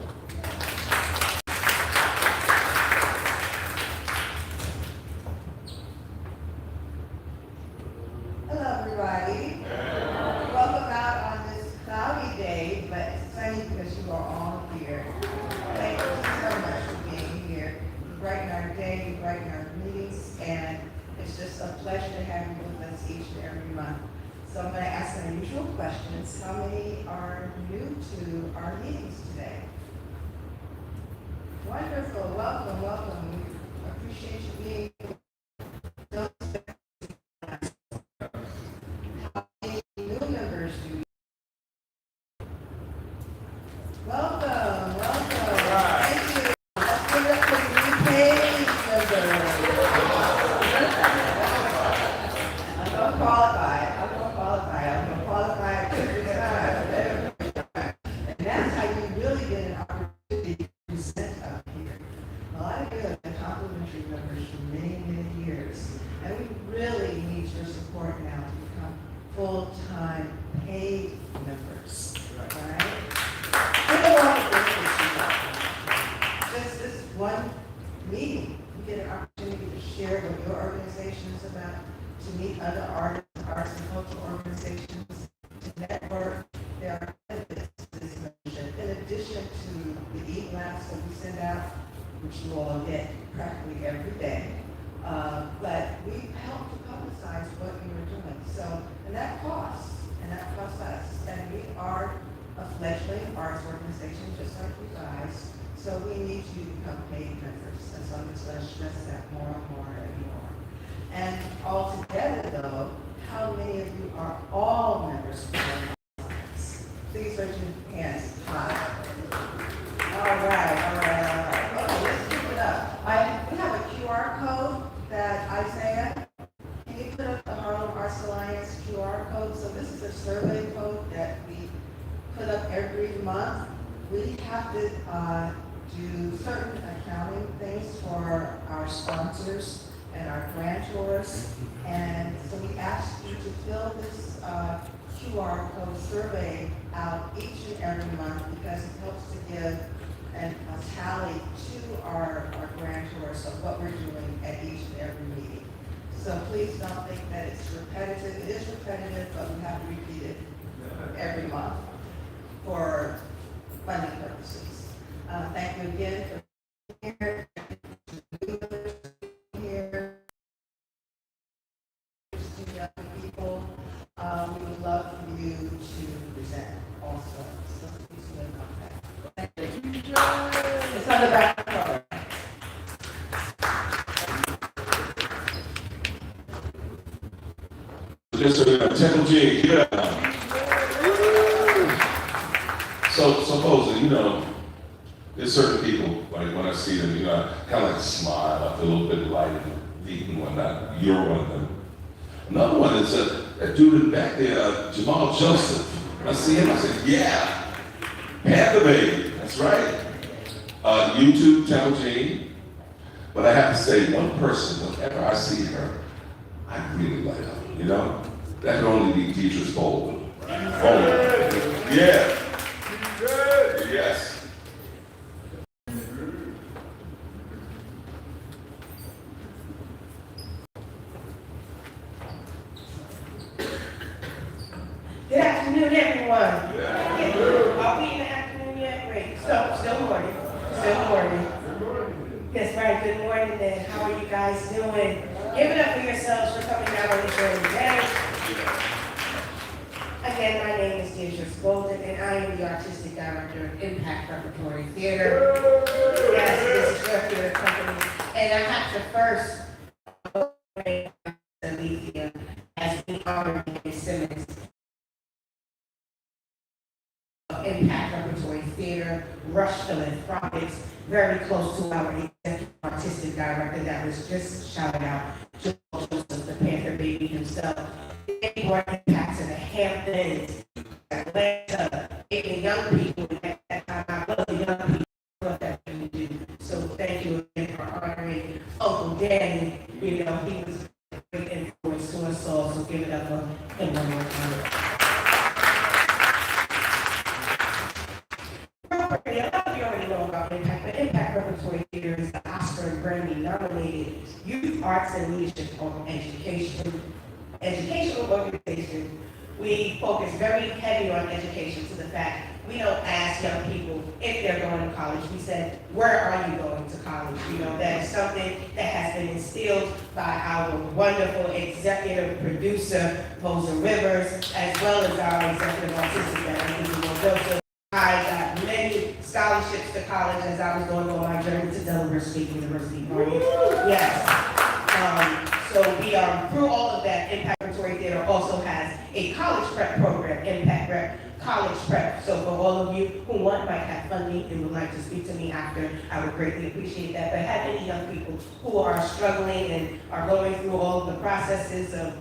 Hello, everybody. Welcome out on this cloudy day, but it's sunny because you are all here. Thank you so much for being here. You brighten our day, you brighten our meetings, and it's just a pleasure to have you with us each and every month. So I'm going to ask some unusual questions. How many are new to our meetings today? Wonderful. Welcome, welcome. We appreciate you being here. How many new members do you? Welcome, welcome. Thank you. Let's give it up for the new page members. I'm going to qualify. Every time. And that's how you really get an opportunity to present up here. A lot of you have been complimentary members for many, many years. And we really need your support now to become full-time paid members. All right? Think of all the benefits you got. Just this one meeting, you get an opportunity to share what your organization is about, to meet other artists, arts and cultural organizations, to network. There are benefits to this membership, in addition to the e-blasts that we send out, which you all get practically every day. But we help to publicize what you are doing. So, and that costs us. And we are a fledgling arts organization, just like you guys. So we need you to become paid members. And so I'm just going to stress that more and more and more. And altogether, though, how many of you are all members of Frontliners? Please raise your hands high. All right. Okay, let's keep it up. We have a QR code that Isaiah, can you put up the Harlem Arts Alliance QR code? So this is a survey code that we put up every month. We have to do certain accounting things for our sponsors and our grantors. And so we ask you to fill this QR code survey out each and every month because it helps to give a tally to our grantors of what we're doing at each and every meeting. So please don't think that it's repetitive. It is repetitive, but we have to repeat it every month for funding purposes. Thank you again for being here. People, we would love for you to present also. So please do contact. Thank you. It's on the back cover. Just Temple G, give it up. So supposing, there's certain people, like when I see them, I kind of like smile, I feel a little bit light and deep and whatnot. You're one of them. Another one is that dude in the back there, Jamal Joseph. I see him, I said, yeah, Panther Baby, that's right. YouTube, Temple G. But I have to say, one person, whenever I see her, I really light up, That can only be Teacher's Baldwin. Yeah. Yes. Good afternoon, everyone. Are we in the afternoon yet? Great. So, still morning. Still morning. That's right. Good morning, then. How are you guys doing? Give it up for yourselves for coming out on this early day. Again, my name is Deidre Golden, and I am the Artistic Director of Impact Repertory Theater. Yes, this is your theater company. And I have to first Alicia as we honor Ms. Simmons of Impact Repertory Theater, Rush Philanthropics, very close to our executive artistic director that was just shouted out, Joel Joseph, the Panther Baby himself. They brought impacts in the Hamptons, Atlanta, even young people. At that time, I love the young people what that we do. So thank you again for honoring Uncle Danny. He was a great influence to us all. So give it up for him one more time. A lot of you already know about Impact, but Impact Repertory Theater is the Oscar and Grammy nominated youth arts and leadership educational organization. We focus very heavy on education to the fact we don't ask young people if they're going to college. We said, where are you going to college? That is something that has been instilled by our wonderful executive producer, Rosa Rivers, as well as our executive artistic director, Joseph. I got many scholarships to college as I was going on my journey to Delaware State University. Yes. So we are through all of that. Impact Repertory Theater also has a college prep program, Impact Rep College Prep. So for all of you who might have funding and would like to speak to me after, I would greatly appreciate that. But have any young people who are struggling and are going through all of the processes of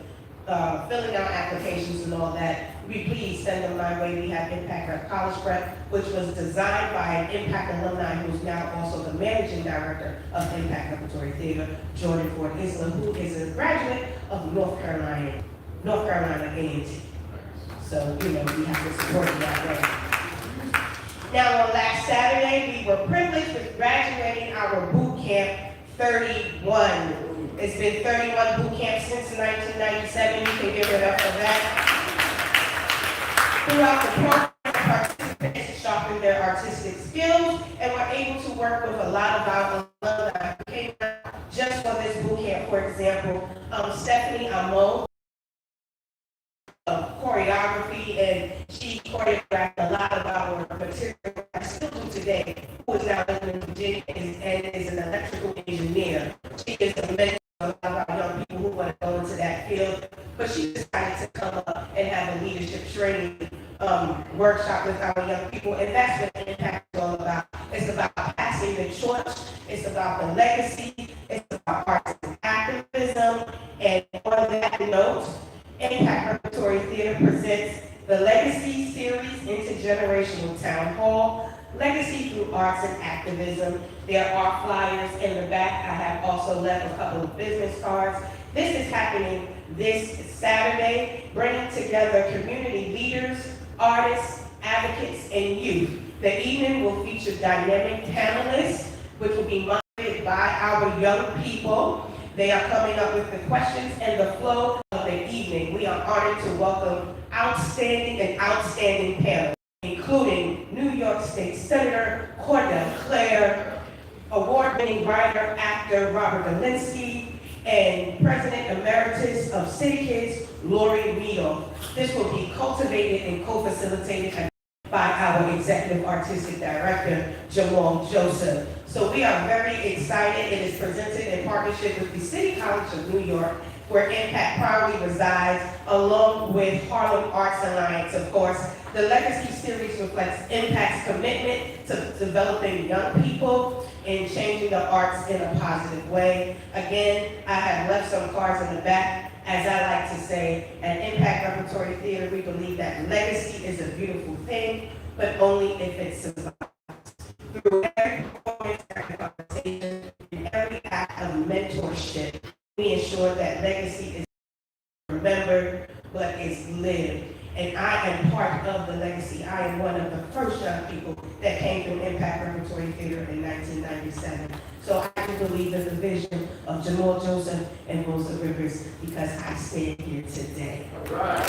filling out applications and all that, please send them my way. We have Impact Rep College Prep, which was designed by an Impact alumni who's now also the managing director of Impact Repertory Theater, Jordan Ford Isla, who is a graduate of North Carolina A&T. So, we have to support it that way. Now, on last Saturday, we were privileged with graduating our boot camp 31. It's been 31 boot camps since 1997. You can give it up for that. Throughout the program, participants sharpened their artistic skills and were able to work with a lot of our alumni who came out just for this boot camp. For example, Stephanie Amo, choreography, and she choreographed a lot of our material I still do today, who is now living in Virginia and is an electrical engineer. She is a mentor to a lot of our young people who want to go into that field, but she decided to come up and have a leadership training workshop workshop with our young people, and that's what Impact is all about. It's about passing the torch, it's about the legacy, it's about arts and activism, and on that note, Impact Repertory Theater presents the Legacy Series Intergenerational Town Hall, Legacy through Arts and Activism. There are flyers in the back. I have also left a couple of business cards. This is happening this Saturday, bringing together community leaders, artists, advocates, and youth. The evening will feature dynamic panelists, which will be moderated by our young people. They are coming up with the questions and the flow of the evening. We are honored to welcome outstanding panels, including New York State Senator Cordell Clare, award-winning writer, actor Robert Delinsky, and President Emeritus of City Kids, Lori Neal. This will be cultivated and co-facilitated by our Executive Artistic Director, Jamal Joseph. So we are very excited. It is presented in partnership with the City College of New York, where Impact proudly resides, along with Harlem Arts Alliance, of course. The Legacy Series reflects Impact's commitment to developing young people and changing the arts in a positive way. Again, I have left some cards in the back. As I like to say, at Impact Repertory Theater, we believe that legacy is a beautiful thing, but only if it survives. Through every performance, every conversation, and every act of mentorship, we ensure that legacy is remembered, but is lived. And I am part of the legacy. I am one of the first young people that came from Impact Repertory Theater in 1997. So I can believe in the vision of Jamal Joseph and Rosa Rivers because I stand here today. All right.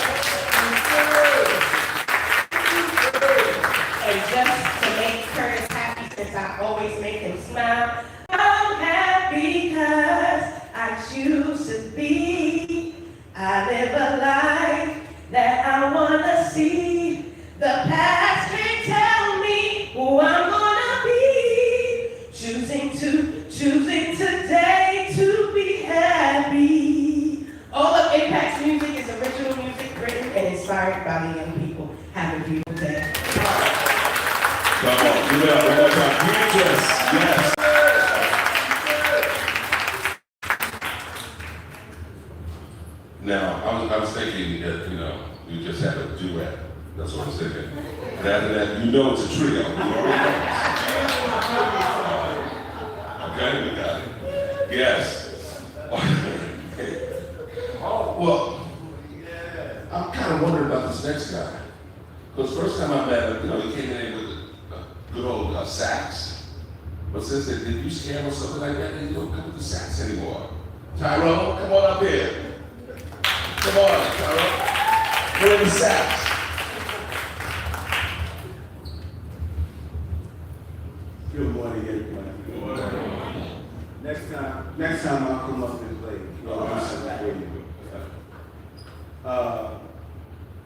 And just to make Curtis happy, since I always make him smile, I'm happy because I choose to be. I live a life that I wanna see. The past can't tell me who I'm gonna be. Choosing today to be happy. All of Impact's music is original music written and inspired by the young people. Have a beautiful day. Come on, give it up one more time. Yes. Now, I was thinking that, you just had a duet. That's what I was thinking. And after that, it's a trio. You already know. Okay, we got it. Yes. Well, I'm kind of wondering about this next guy. Because first time I met him, he came in with a good old sax. But since they did you scam or something like that, they don't come with the sax anymore. Tyrone, come on up here. Come on, Tyrone. Play the sax. Good morning, everybody. Good morning. Next time I'll come up and play.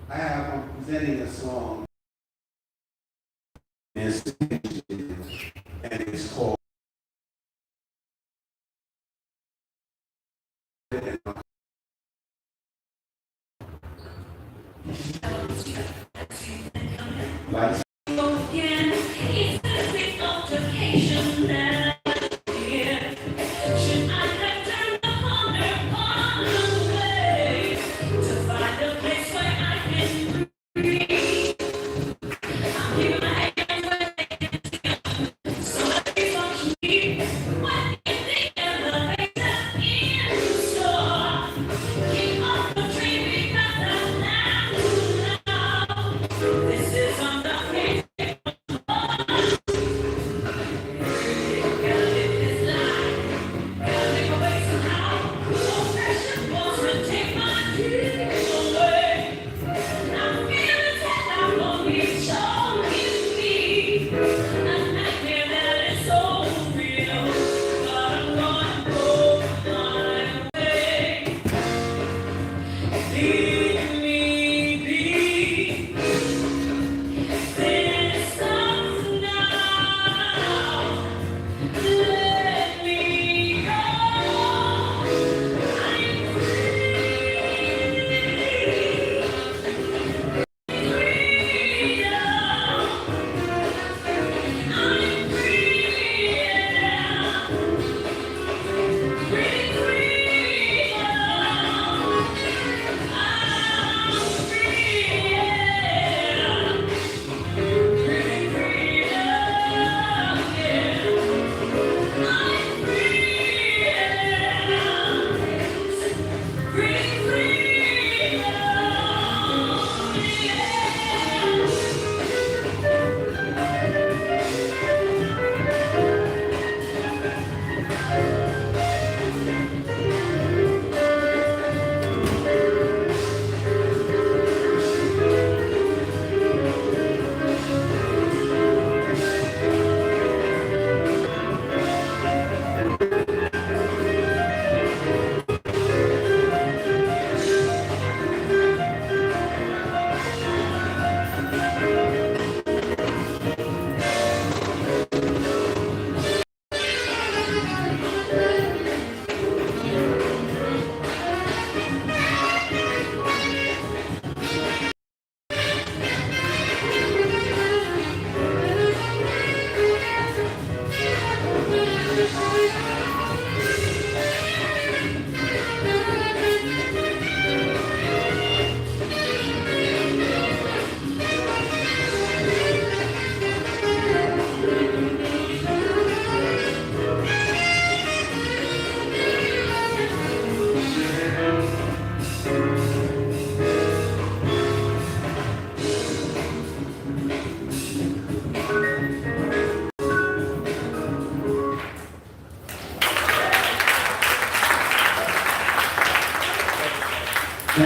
I'm presenting a song, and it's called Lights. Show me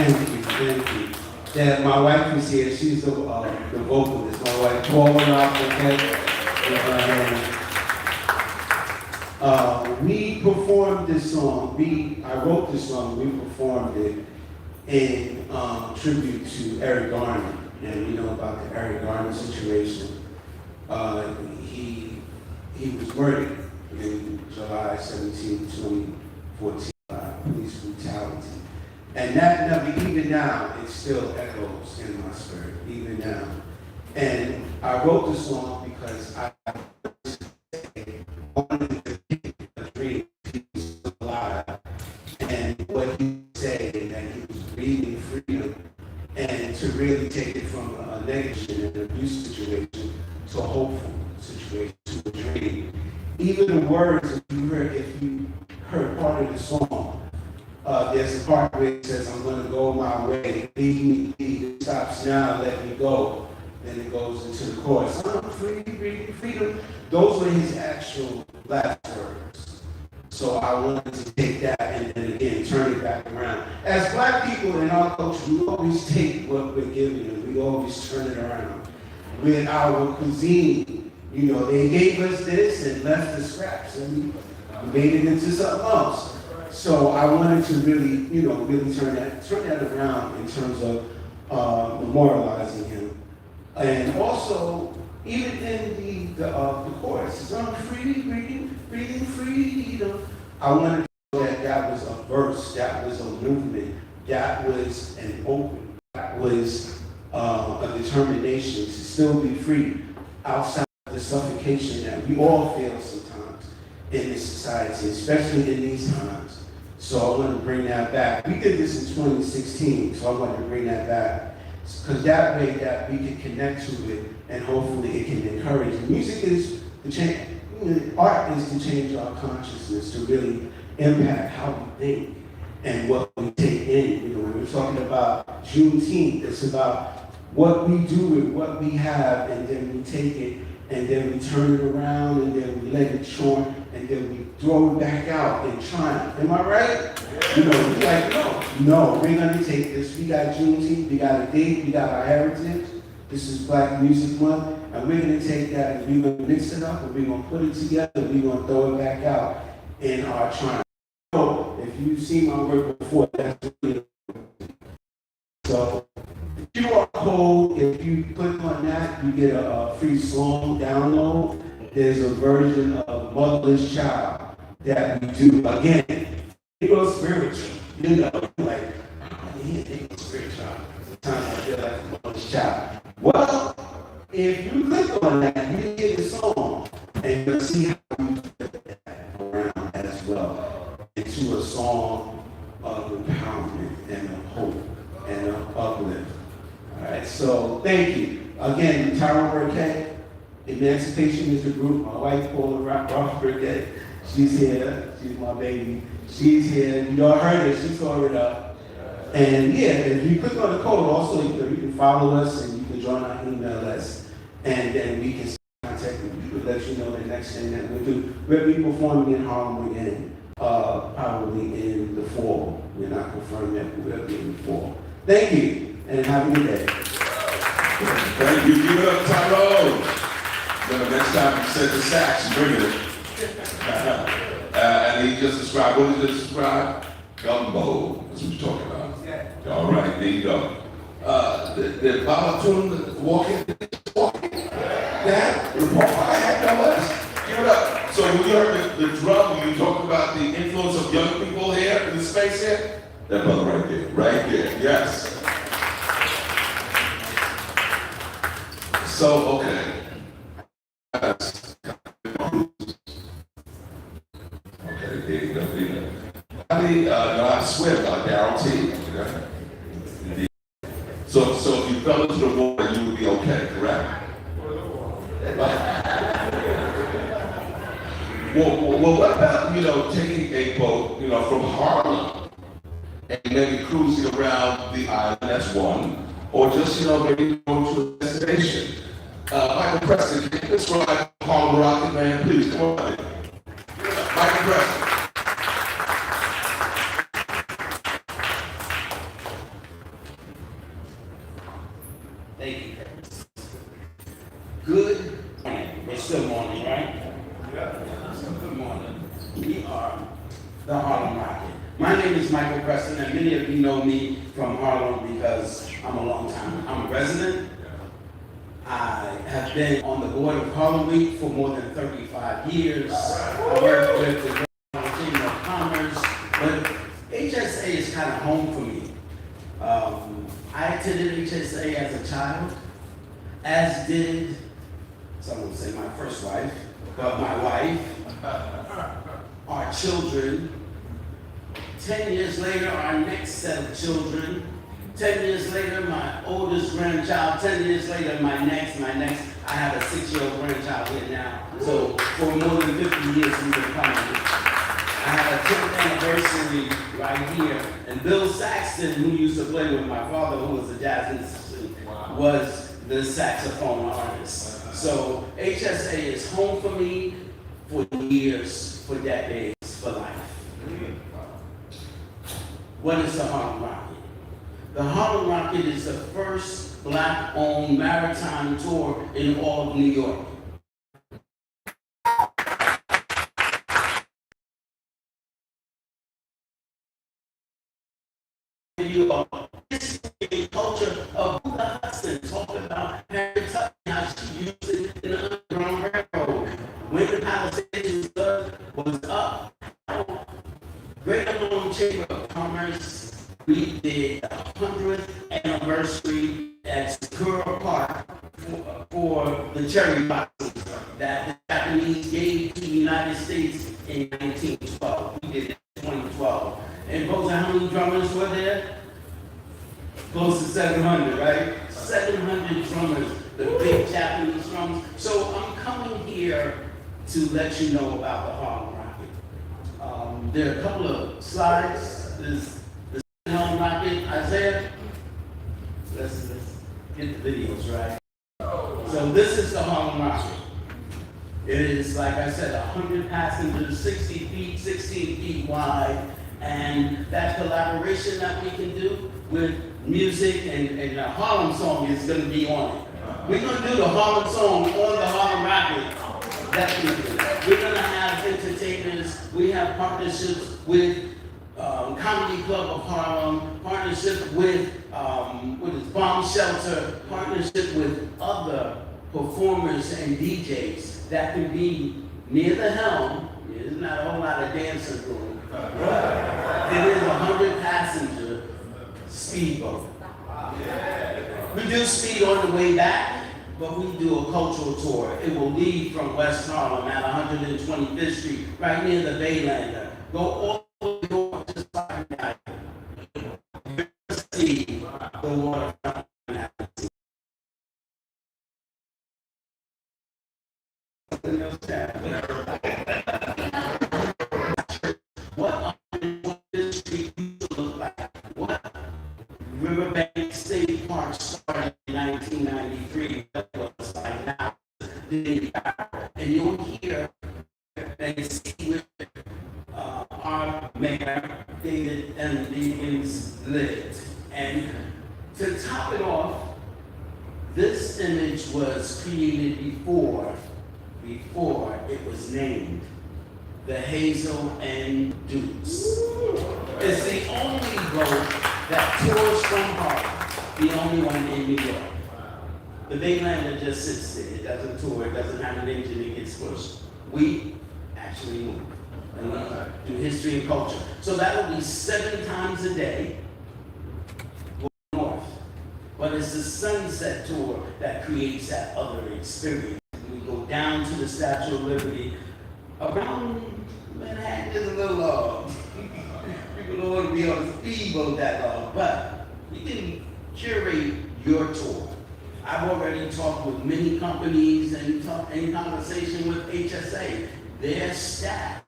Thank you. Yeah, my wife is here. She's the vocalist. My wife, Paula Rock, okay? We performed this song. I wrote this song. We performed it in tribute to Eric Garner. And we know about the Eric Garner situation. He was murdered in July 17, 2014 by police brutality. And that number, even now, it still echoes in my spirit, even now. And I wrote this song because I wanted to keep a dream he was alive. And what he said, that he was breathing freedom, and to really take it from a negative and abuse situation to a hopeful situation, to a dream. Even the words, if you heard part of the song, there's a part where it says, I'm going to go my way, lead me, it stops now, let me go. Then it goes into the chorus, I'm free, freedom. Those were his actual last words. So I wanted to take that and then again, turn it back around. As Black people in our culture, we always take what we're given and we always turn it around. With our cuisine, you know, they gave us this and left the scraps and we made it into something else. So I wanted to really, really turn that around in terms of memorializing him. And also, even in the chorus, I'm free, breathing freedom. I wanted to know that was a verse, that was a movement, that was an open, that was a determination to still be free outside of the suffocation that we all feel sometimes in this society, especially in these times. So I want to bring that back. We did this in 2016, so I want to bring that back. Because that way that we can connect to it and hopefully it can encourage. Music is the change, art is to change our consciousness, to really impact how we think and what we take in. When we're talking about Juneteenth, it's about what we do with what we have, and then we take it and then we turn it around and then we let it short and then we throw it back out in China. Am I right? We're like, no, we're gonna take this. We got Juneteenth, we got a date, we got our heritage. This is Black Music Month, and we're gonna take that and we're gonna mix it up and we're gonna put it together and we're gonna throw it back out in our China. So if you've seen my work before, that's really so. QR code, if you click on that, you get a free song download. There's a version of Motherless Child that we do. Again, it goes spiritual. Like, it goes spiritual. Sometimes I feel like a motherless child. Well, if you click on that, you get the song, and you'll see how you fit that around as well into a song of empowerment and of hope and of uplift. All right, so thank you. Again, Tyra Burkett, Emancipation is the group. My wife, Paula Ross Burkett, she's here. She's my baby. She's here. You all heard it. She tore it up. And yeah, if you click on the code, also you can follow us and you can join our email list. And then we can contact you. We can let you know the next thing that we'll do. We'll be performing in Harlem again, probably in the fall. We're not confirming that, but we'll be in the fall. Thank you. And have a good day. Thank you. Give it up, Tyrone. Then the next time you set the sax, bring it. And he just described, what did he describe? Gumbo. That's what you're talking about. All right, there you go. The baritone walking. That, I had no less. Give it up. So when you heard the drum, you talked about the influence of young people here in the space here? That brother right there, yes. So, okay. Okay, there you go. I swear, I guarantee. Okay? So if you fell into the water, you would be okay, correct? Well, what about, taking a boat, from Harlem and maybe cruising around the island, that's one, or just, maybe going to a destination. Michael Preston, can you describe Harlem Rocket Man, please, come on. Michael Preston. Good morning. It's still morning, right? Good morning. We are the Harlem Rocket. My name is Michael Preston, and many of you know me from Harlem because I'm a resident. I have been on the board of Harlem Week for more than 35 years. I work with the Chamber of Commerce, but HSA is kind of home for me. I attended HSA as a child, as did, some would say my first wife, but my wife, our children. 10 years later, our next set of children. 10 years later, my oldest grandchild. 10 years later, my next. I have a 6-year-old grandchild here now. So for more than 50 years, we've been coming. I have a 10th anniversary right here. And Bill Saxton, who used to play with my father, who was a jazz musician, was the saxophone artist. So HSA is home for me for years, for decades, for life. What is the Harlem Rocket? The Harlem Rocket is the first Black-owned maritime tour in all of New York. History and culture of who the Hudson talked about Harriet Tubman, how she used it in the Underground Railroad. When the Palisades was up, Great Harlem Chamber of Commerce, we did the 100th anniversary at Sakura Park for the cherry boxes that the Japanese gave to the United States in 1912. We did it in 2012. And Rosa, how many drummers were there? Close to 700, right? 700 drummers, the big Japanese drums. So I'm coming here to let you know about the Harlem Rocket. There are a couple of slides. There's the Harlem Rocket. Isaiah, let's get the videos right. So this is the Harlem Rocket. It is, like I said, 100 passengers, 60 feet, 16 feet wide, and that collaboration that we can do with music and the Harlem song is going to be on it. We're going to do the Harlem song on the Harlem Rocket. Definitely. We're going to have entertainers. We have partnerships with Comedy Club of Harlem, partnership with Bomb Shelter, partnership with other performers and DJs that can be near the helm. There's not a whole lot of dancing going, but it is a 100-passenger speedboat. We do speed on the way back, but we do a cultural tour. It will leave from West Harlem at 125th Street, right near the Baylander. Go all the way over to Spotlight. See the waterfront. What 125th Street used to look like? What Riverbank State Park started in 1993, that was like now. And you'll hear and see with our mayor, David and Deacons lived. And to top it off, this image was created before it was named the Hazel and Dukes. It's the only boat that tours from Harlem, the only one in New York. The Baylander just sits there. It doesn't tour. It doesn't have an engine. It gets pushed. We actually move and do history and culture. So that'll be 7 times a day north. But it's the Sunset Tour that creates that other experience. We go down to the Statue of Liberty. Around Manhattan is a little long. People don't want to be on a speedboat that long, but you can curate your tour. I've already talked with many companies and in conversation with HSA. Their staff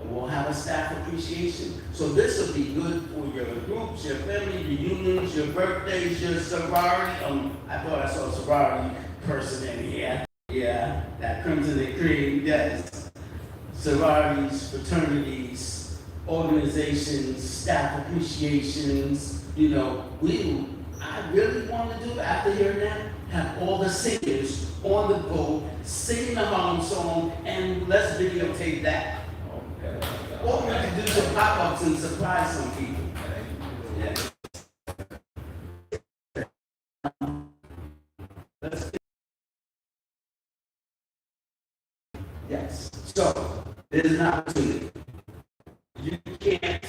will have a staff appreciation. So this will be good for your groups, your family reunions, your birthdays, your sorority. I thought I saw a sorority person in here. Yeah, that Crimson and Cream does. Sororities, fraternities, organizations, staff appreciations. You know, I really want to do after hearing that. have all the singers on the boat singing the Harlem song, and let's videotape that. Or we can do some pop-ups and surprise some people. Yeah. Yes. So there's an opportunity. You can't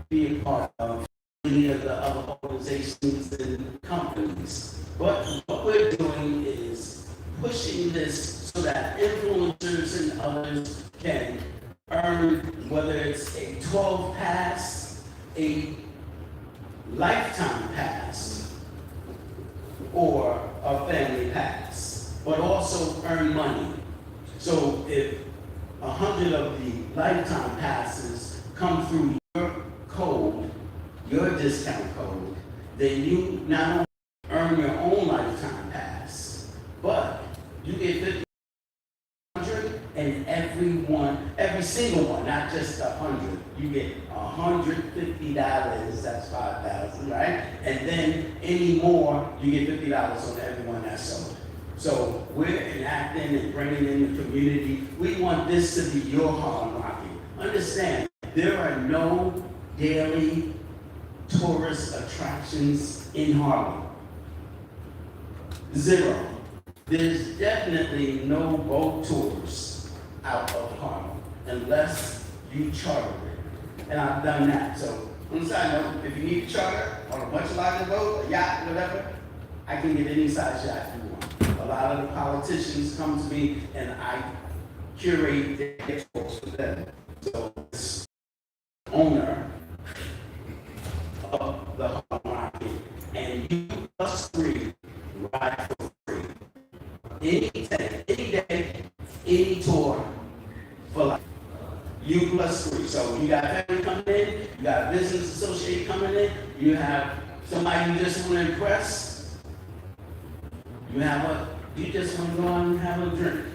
be a part of any of the other organizations and companies. But what we're doing is pushing this so that influencers and others can earn, whether it's a 12 pass, a lifetime pass, or a family pass, but also earn money. So if 100 of the lifetime passes come through your code, your discount code, then you not only earn your own lifetime pass, but you get 500, and every single one, not just 100, you get $150, that's 5,000, right? And then any more, you get $50 on everyone that's sold. So we're enacting and bringing in the community. We want this to be your Harlem Rocket. Understand, there are no daily tourist attractions in Harlem. Zero. There's definitely no boat tours out of Harlem unless you charter it. And I've done that. So on the side note, if you need a charter on a much larger boat, a yacht, whatever, I can get any size yacht you want. A lot of the politicians come to me and I curate their tours for them. So this owner of the Harlem Market, and you must free ride for free. Any day, any tour for life. You plus free. So you got family coming in, you got a business associate coming in, you have somebody you just want to impress, you just want to go on and have a drink.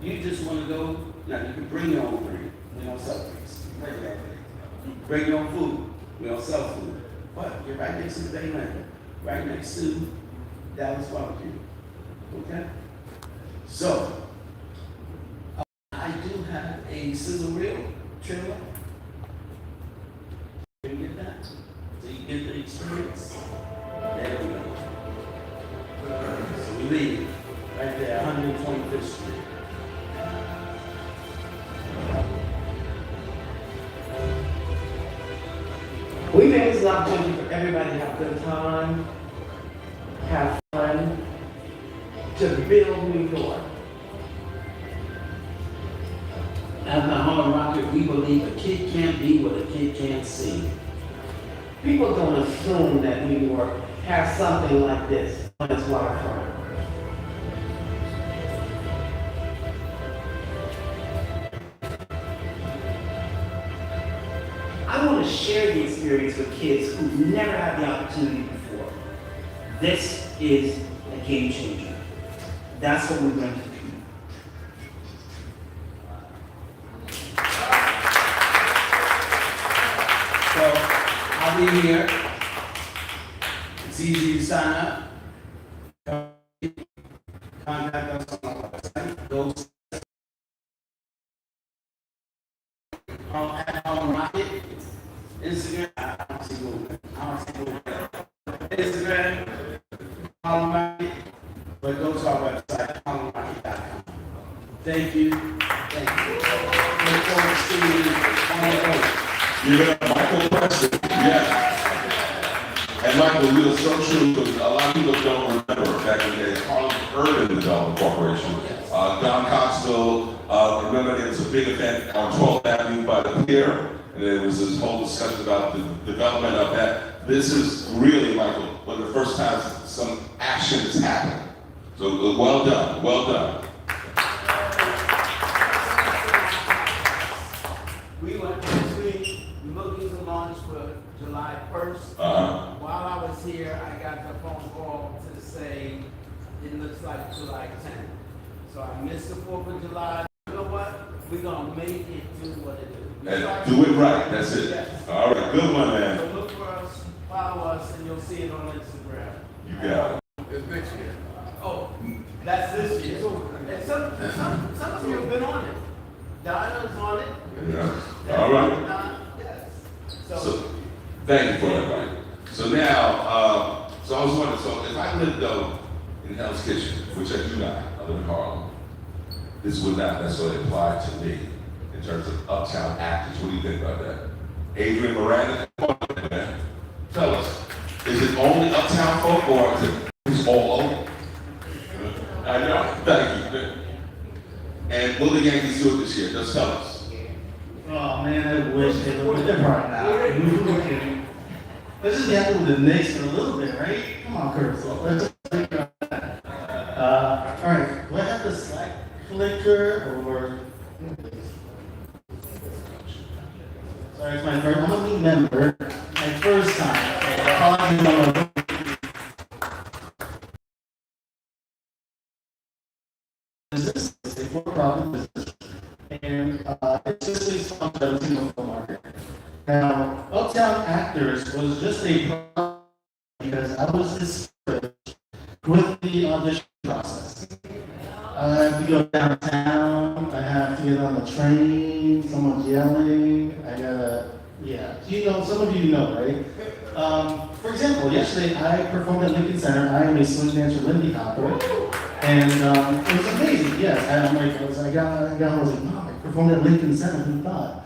You just want to go, now you can bring your own drink. We don't sell drinks. Bring your own food. We don't sell food. But you're right next to the Bay Land, right next to Dallas Barbecue. Okay? So, I do have a sizzle reel trailer. Can you get that? So you get the experience. There we go. So we leave right there, 125th Street. We think this is an opportunity for everybody to have a good time, have fun, to build New York. At the Harlem Rocket, we believe a kid can't be what a kid can't see. People don't assume that New York has something like this on its waterfront. I want to share the experience with kids who've never had the opportunity before. This is a game changer. That's what we bring to the community. So I'll be here. It's easy to sign up. Contact us on our website. Those at Harlem Rocket, Instagram, I don't see movement. Instagram, Harlem Rocket, but go to our website, harlemrocket.com. Thank you. Thank you. Look forward to seeing you on the road. You got Michael Preston, yes. And Michael, we are so true because a lot of people don't remember back in the day, Harlem Urban Development Corporation. Don Coxville, remember there was a big event on 12th Avenue by the pier, and there was this whole discussion about the development of that. This is really, Michael, one of the first times some action has happened. So well done, well done. We went this week, looking to launch for July 1st. While I was here, I got the phone call to say it looks like July 10th. So I missed the 4th of July. You know what? We're going to make it do what it do. And do it right, that's it. Yes. All right, good one, man. So look for us, follow us, and you'll see it on Instagram. You got it. It's Mitch here. Oh, And some of you have been on it. Donna's on it. Yeah. All right. Yes. So, thank you for that, Mike. So now, so I was wondering, so if I lived though in Hell's Kitchen, which I do not, I live in Harlem, this would not necessarily apply to me in terms of uptown actors. What do you think about that? Adrian Miranda, come on, man. Tell us, is it only uptown folk or is it all over? I know, thank you. And will the Yankees do it this year? Just tell us. Oh man, I wish they would have right now. Let's just happen with the Knicks for a little bit, right? Come on, Kurt. So let's think about that. All right, do I have the Slack clicker or? Sorry, it's my first. I'm a new member. My first time. Business is a for-profit business, and it's just based on the local market. Now, Uptown Actors was just a product because I was discouraged with the audition process. I have to go downtown, I have to get on the train, someone's yelling, I gotta, yeah. You know, some of you know, right? For example, yesterday I performed at Lincoln Center. I am a swing dancer, Lindy Hopper, and it was amazing. Yes, I was like, wow, I performed at Lincoln Center. Who thought?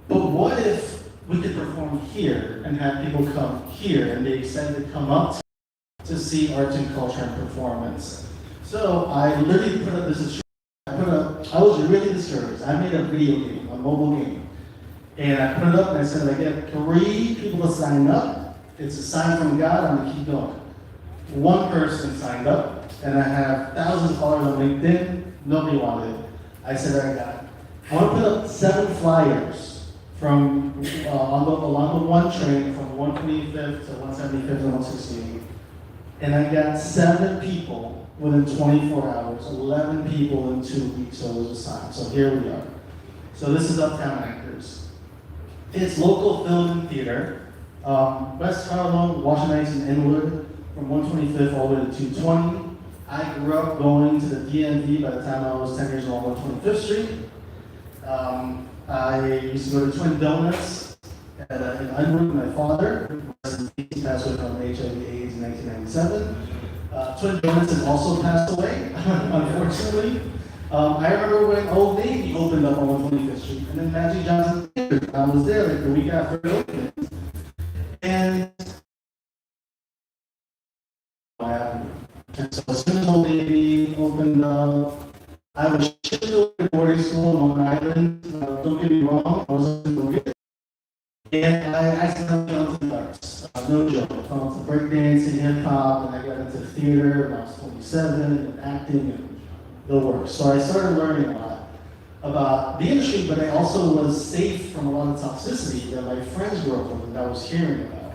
But what if we could perform here and have people come here and they excited to come up to see arts and culture and performance? So I literally put up this. I was really discouraged. I made a video game, a mobile game. And I put it up and I said, I get 3 people to sign up. It's a sign from God, I'm gonna keep going. 1 person signed up, and I have thousands of followers on LinkedIn. Nobody wanted it. I said, I want to put up 7 flyers from along the 1 train from 125th to 175th and 168. And I got 7 people within 24 hours, 11 people in 2 weeks, so it was a sign. So here we are. So this is Uptown Actors. It's local film and theater. West Harlem, Washington Heights, and Inwood, from 125th all the way to 220. I grew up going to the DMV by the time I was 10 years old on 125th Street. I used to go to Twin Donuts in Inwood with my father. He passed away from HIV/AIDS in 1997. Twin Donuts has also passed away, unfortunately. I remember when Old Navy opened up on 125th Street, and then Magic Johnson Theater. I was there like the week after it opened. And so as soon as Old Navy opened up, I was shipped to a boarding school on Long Island. Don't get me wrong, I was doing good. And I accidentally got into the arts. No joke. I fell into breakdancing, hip hop, and I got into theater when I was 27, and acting, and the works. So I started learning a lot about the industry, but I also was safe from a lot of toxicity that my friends grew up with and I was hearing about.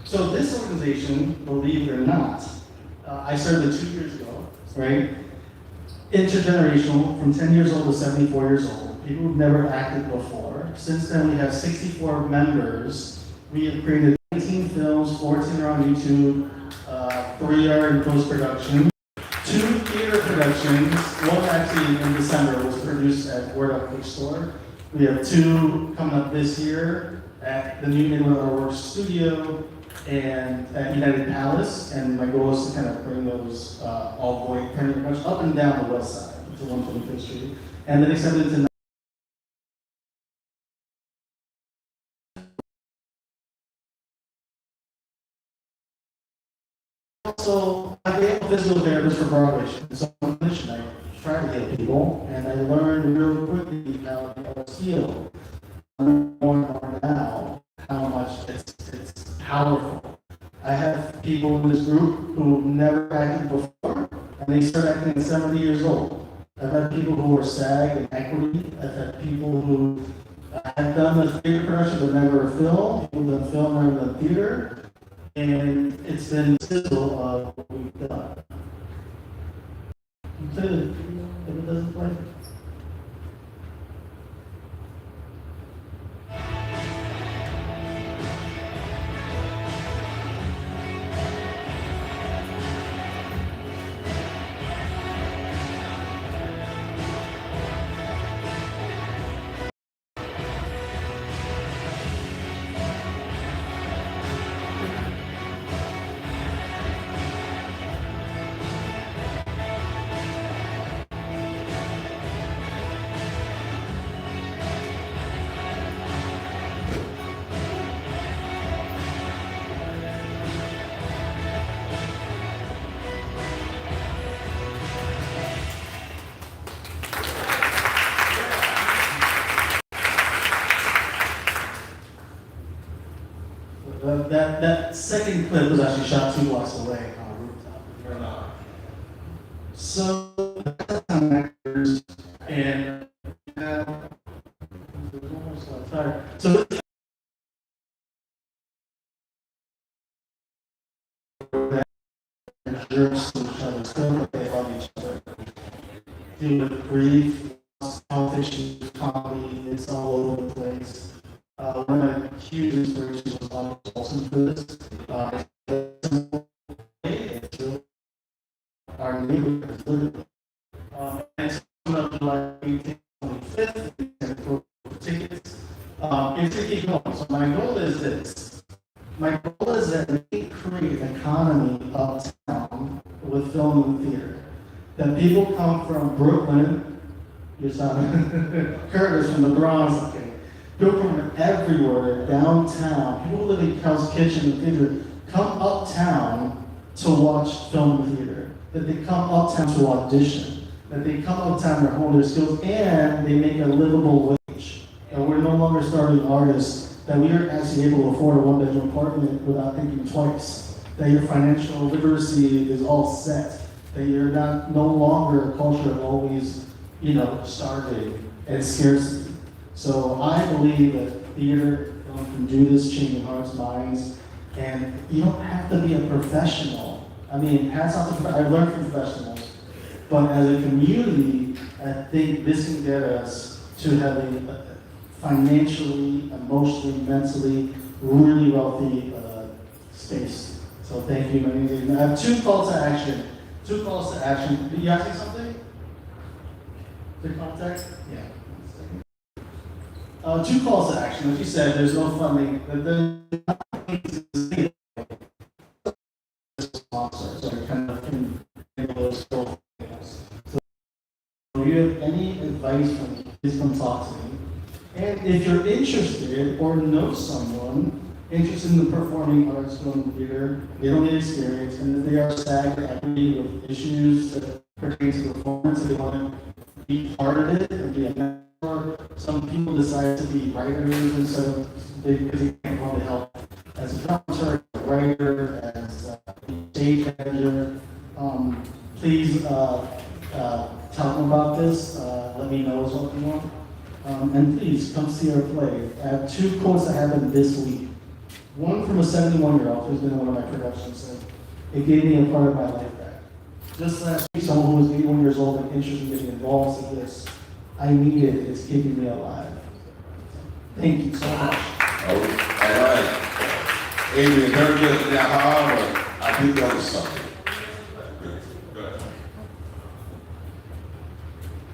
So this organization, believe it or not, I started 2 years ago, right? Intergenerational, from 10 years old to 74 years old. People who've never acted before. Since then, we have 64 members. We have created 19 films, 14 are on YouTube, 3 are in post-production. 2 theater productions, one actually in December was produced at Word Up Bookstore. We have 2 coming up this year at the new Inwood Artworks Studio and at United Palace. And my goal is to kind of bring those all going pretty much up and down the west side to 125th Street. And then extended to also, I became a physical therapist for Broadway. So on a mission, I try to heal people, and I learned real quickly how to heal. More and more now, how much it's powerful. I have people in this group who never acted before, and they start acting at 70 years old. I've had people who are SAG and equity. I've had people who have done the theater production but never a film. People who have film, never done theater. And it's been a sizzle of what we've done. If it doesn't play. That second clip was actually shot 2 blocks away on a rooftop. Or not. So, actors and sorry. So jerks to each other, still that they love each other. Deal with grief, health issues, comedy, it's all over the place. One of the huge inspirations was Bob Wilson for this. Our neighborhood is literally. And so coming up July 18th, 25th, and for tickets. And to keep going. So my goal is this. My goal is that we create an economy uptown with film and theater. That people come from Brooklyn, you're sounding Curtis from the Bronx, okay. People from everywhere downtown, people who live in Hell's Kitchen and theater, come uptown to watch film and theater. That they come uptown to audition. That they come uptown to hone their skills and they make a livable wage. And we're no longer starting artists. That we are actually able to afford a 1-bedroom apartment without thinking twice. That your financial literacy is all set. That you're not no longer a culture of always, starving and scarcity. So I believe that theater can do this, changing hearts, minds, and you don't have to be a professional. I mean, hats off to I've learned from professionals, but as a community, I think this can get us to having financially, emotionally, mentally, really wealthy space. So thank you. I have 2 calls to action. 2 calls to action. Did you ask me something? To contact? Yeah. 2 calls to action. As you said, there's no funding. So if you have any advice from me, please come talk to me. And if you're interested or know someone interested in the performing arts, film, theater, they don't need experience, and if they are SAG equity with issues that pertain to performance, and they want to be part of it and be a mentor. Some people decide to be writers instead of because they can't want to help as a dramaturg, a writer, as a stage manager. Please tell them about this. Let me know what you want. And please come see our play. I have 2 quotes that happened this week. One from a 71-year-old who's been in one of my productions said, "It gave me a part of my life back." Just last week, someone who was 81 years old and interested in getting involved said this, "I need it, it's keeping me alive." Thank you so much. All right. Adrian, very good. Now, however, I do know something. Go ahead.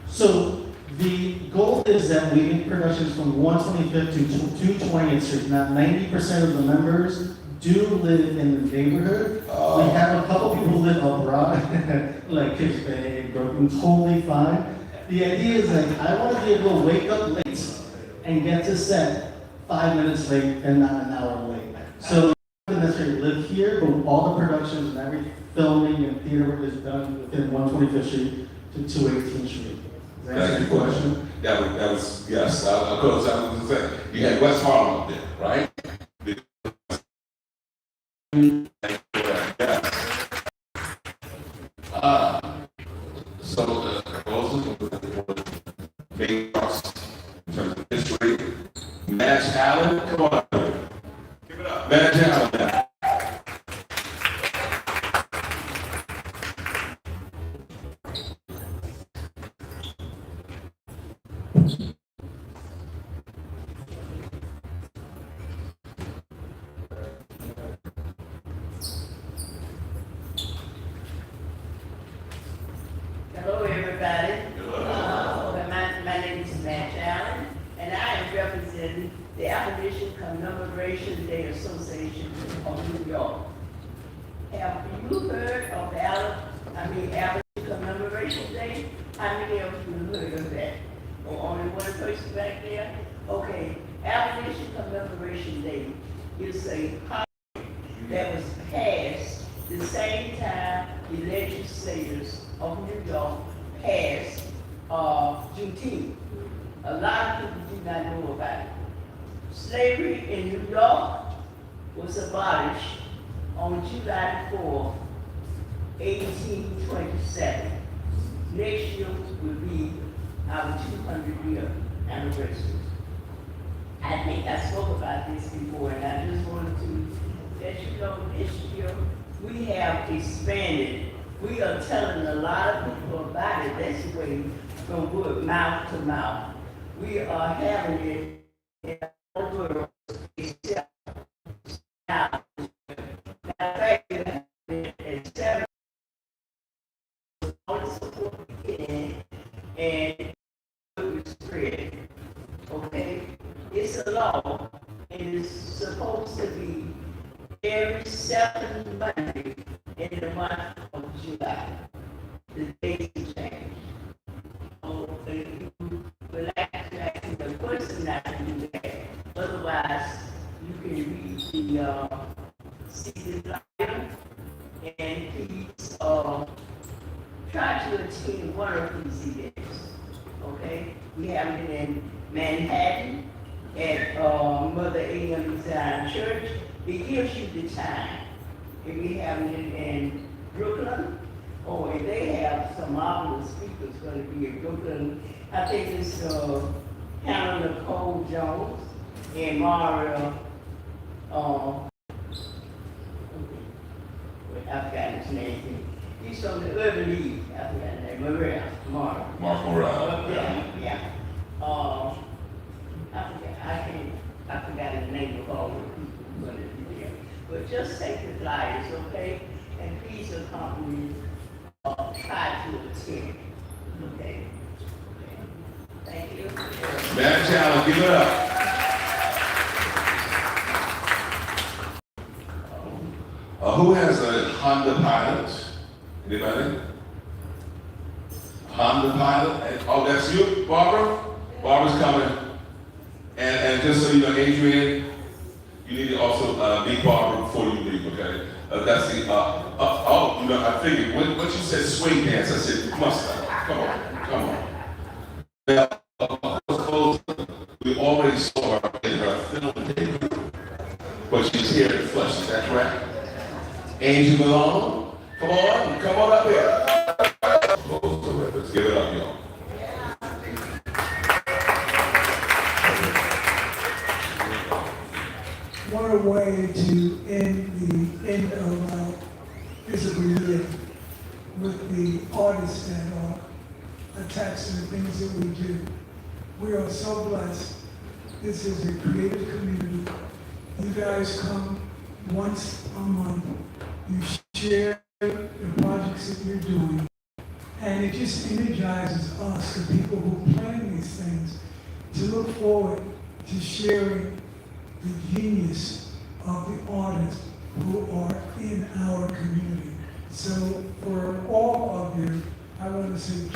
So, the goal is that we make productions from 125th to 220th Street. Now, 90% of the members do live in the neighborhood. We have a couple people who live abroad, like Kips Bay and Brooklyn, totally fine. The idea is like, I want to be able to wake up late and get to set 5 minutes late and not an hour late. So, I don't necessarily live here, but all the productions and every filming and theater work is done within 125th Street to 218th Street. That's your question. That was yes. Of course, I was going to say you had West Harlem up there, right? Yes. So also main arts in terms of history. Madge Allen, come on, give it up. Madge Allen. Hello, everybody. My name is Matt Allen, and I am representing the Abolition Commemoration Day Association of New York. Have you heard of Abolition Commemoration Day? How many of you heard of that? Or only one person back there? Okay, Abolition Commemoration Day is a holiday that was passed the same time the legislators of New York passed Juneteenth. A lot of people do not know about it. Slavery in New York was abolished on July 4th, 1827. Next year will be our 200-year anniversary. I think I spoke about this before, and I just wanted to let you know this year we have expanded. We are telling a lot of people about it. That's the way from word mouth to mouth. We are having it in the world except now. Matter of fact, it's 7 all the support we get and we spread. Okay? It's a law and it's supposed to be every 7th Monday in the month of July. The days change. Oh, you will actually the person not to do that. Otherwise, you can read the season flyer and please try to attend one of these events. Okay? We have it in Manhattan at Mother A.M. Zion Church. It gives you the time. And we have it in Brooklyn. Oh, and they have some marvelous speakers going to be in Brooklyn. I think it's Hannah Nicole Jones and Maria, I forgot his name. He's from the Urban League. I forgot his name. Maria. Mark Morale. Yeah. I forgot his name of all the people going to be there. But just take the flyers, okay? And please accompany, try to attend, okay? Thank you. Madam Chairman, give it up. Who has a Honda Pilot? Anybody? Honda Pilot? Oh, that's you, Barbara? Barbara's coming. And just so you know, Adrian, you need to also meet Barbara before you leave, okay? That's the, I figured, when you said swing dance, I said, must have. Come on. Now, we already saw her in her film debut, but she's here in flesh, is that correct? Angel Malone, come on up here. Let's give it up, y'all. What a way to end the end of our physical year with the artists that are attached to the things that we do. We are so blessed. This is a creative community. You guys come once a month. You share the projects that you're doing. And it just energizes us, the people who plan these things, to look forward to sharing the genius of the artists who are in our community. So for all of you, I want to say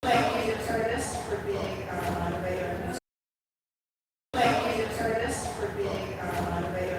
Thank you to Curtis for being our moderator. Thank you to Curtis for being our moderator.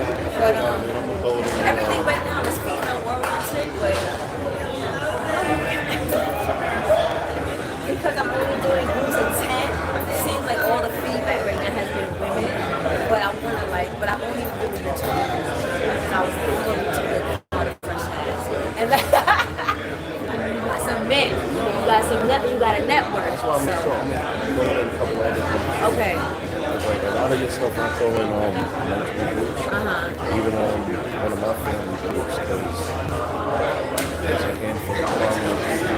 But everything right now is female oriented, but because I'm only doing groups of 10, it seems like all the feedback right now has been women. But I want to but I've only really been talking because I was going to the fresh ass. And you got some men, you got a network. That's why I'm so. sure I'm going to a couple other things. Okay. Like a lot of your stuff I'm throwing multiple groups. Even one of my family groups, because there's a handful of prominent people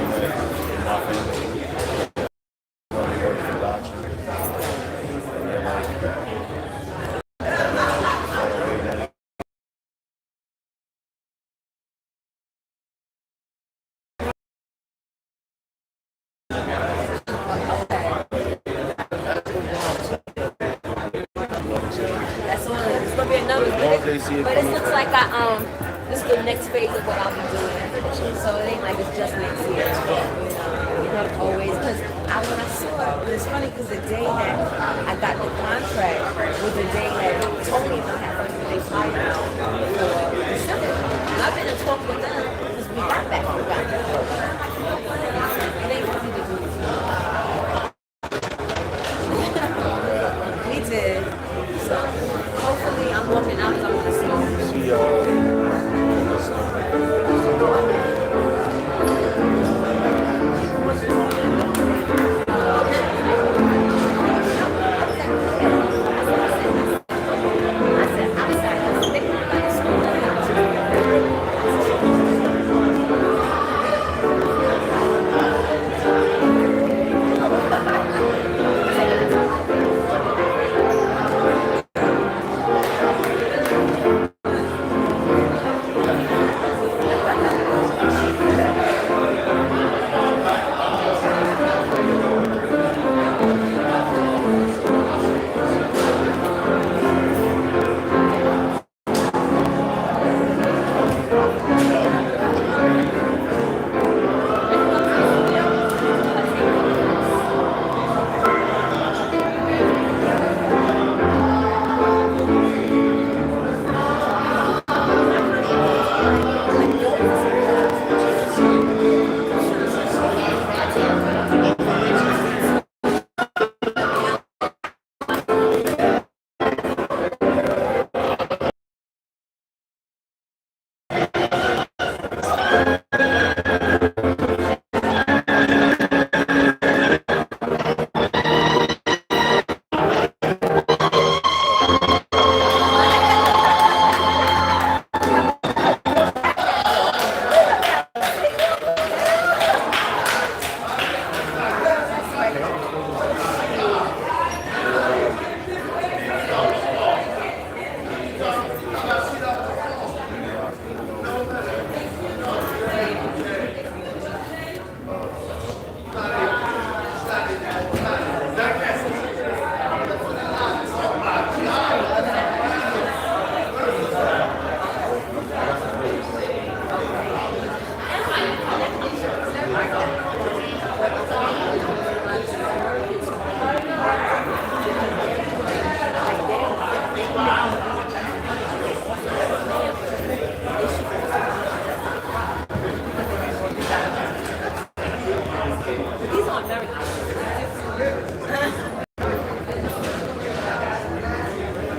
in my family. One work for doctors. And they're like, That's all. It's gonna be another. But it looks like this is the next phase of what I'll be doing. So it ain't like it's just next year. You know, always. Because when I saw it, it's funny because the day that I got the contract was the day that Tony and I had they fired out for December. And I've been in talk with them because we got back from the contract. It ain't easy to do. We did. So hopefully I'm working out some of the smoke.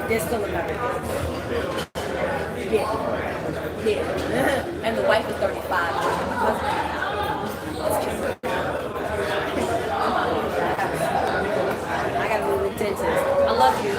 They're still American. Yeah. And the wife is 35. I got a little intentions. I love you.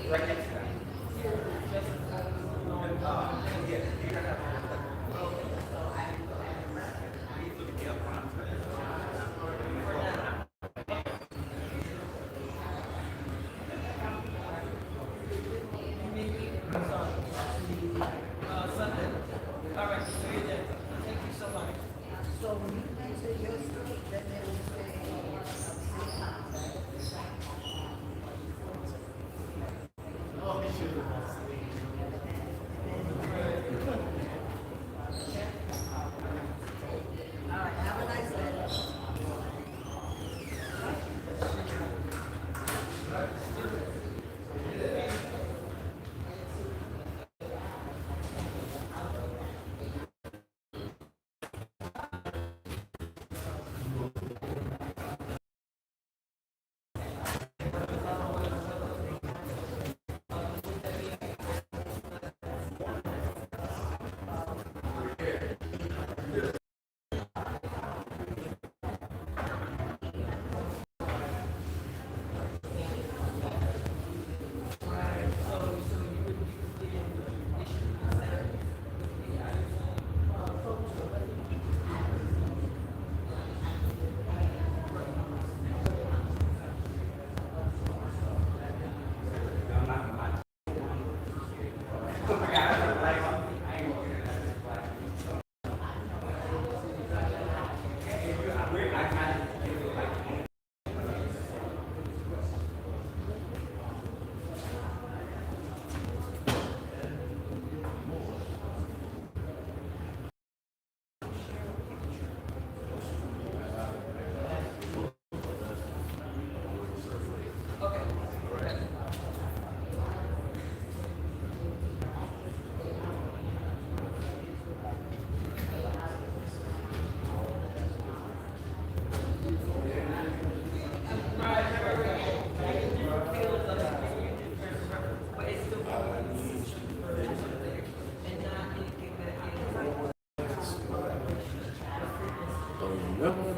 Right next to them. All right, so you're there. Thank you so much. So when you enter your street, then they will say, Oh, we should have. all right, have a nice day.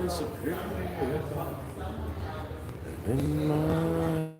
Disappear in my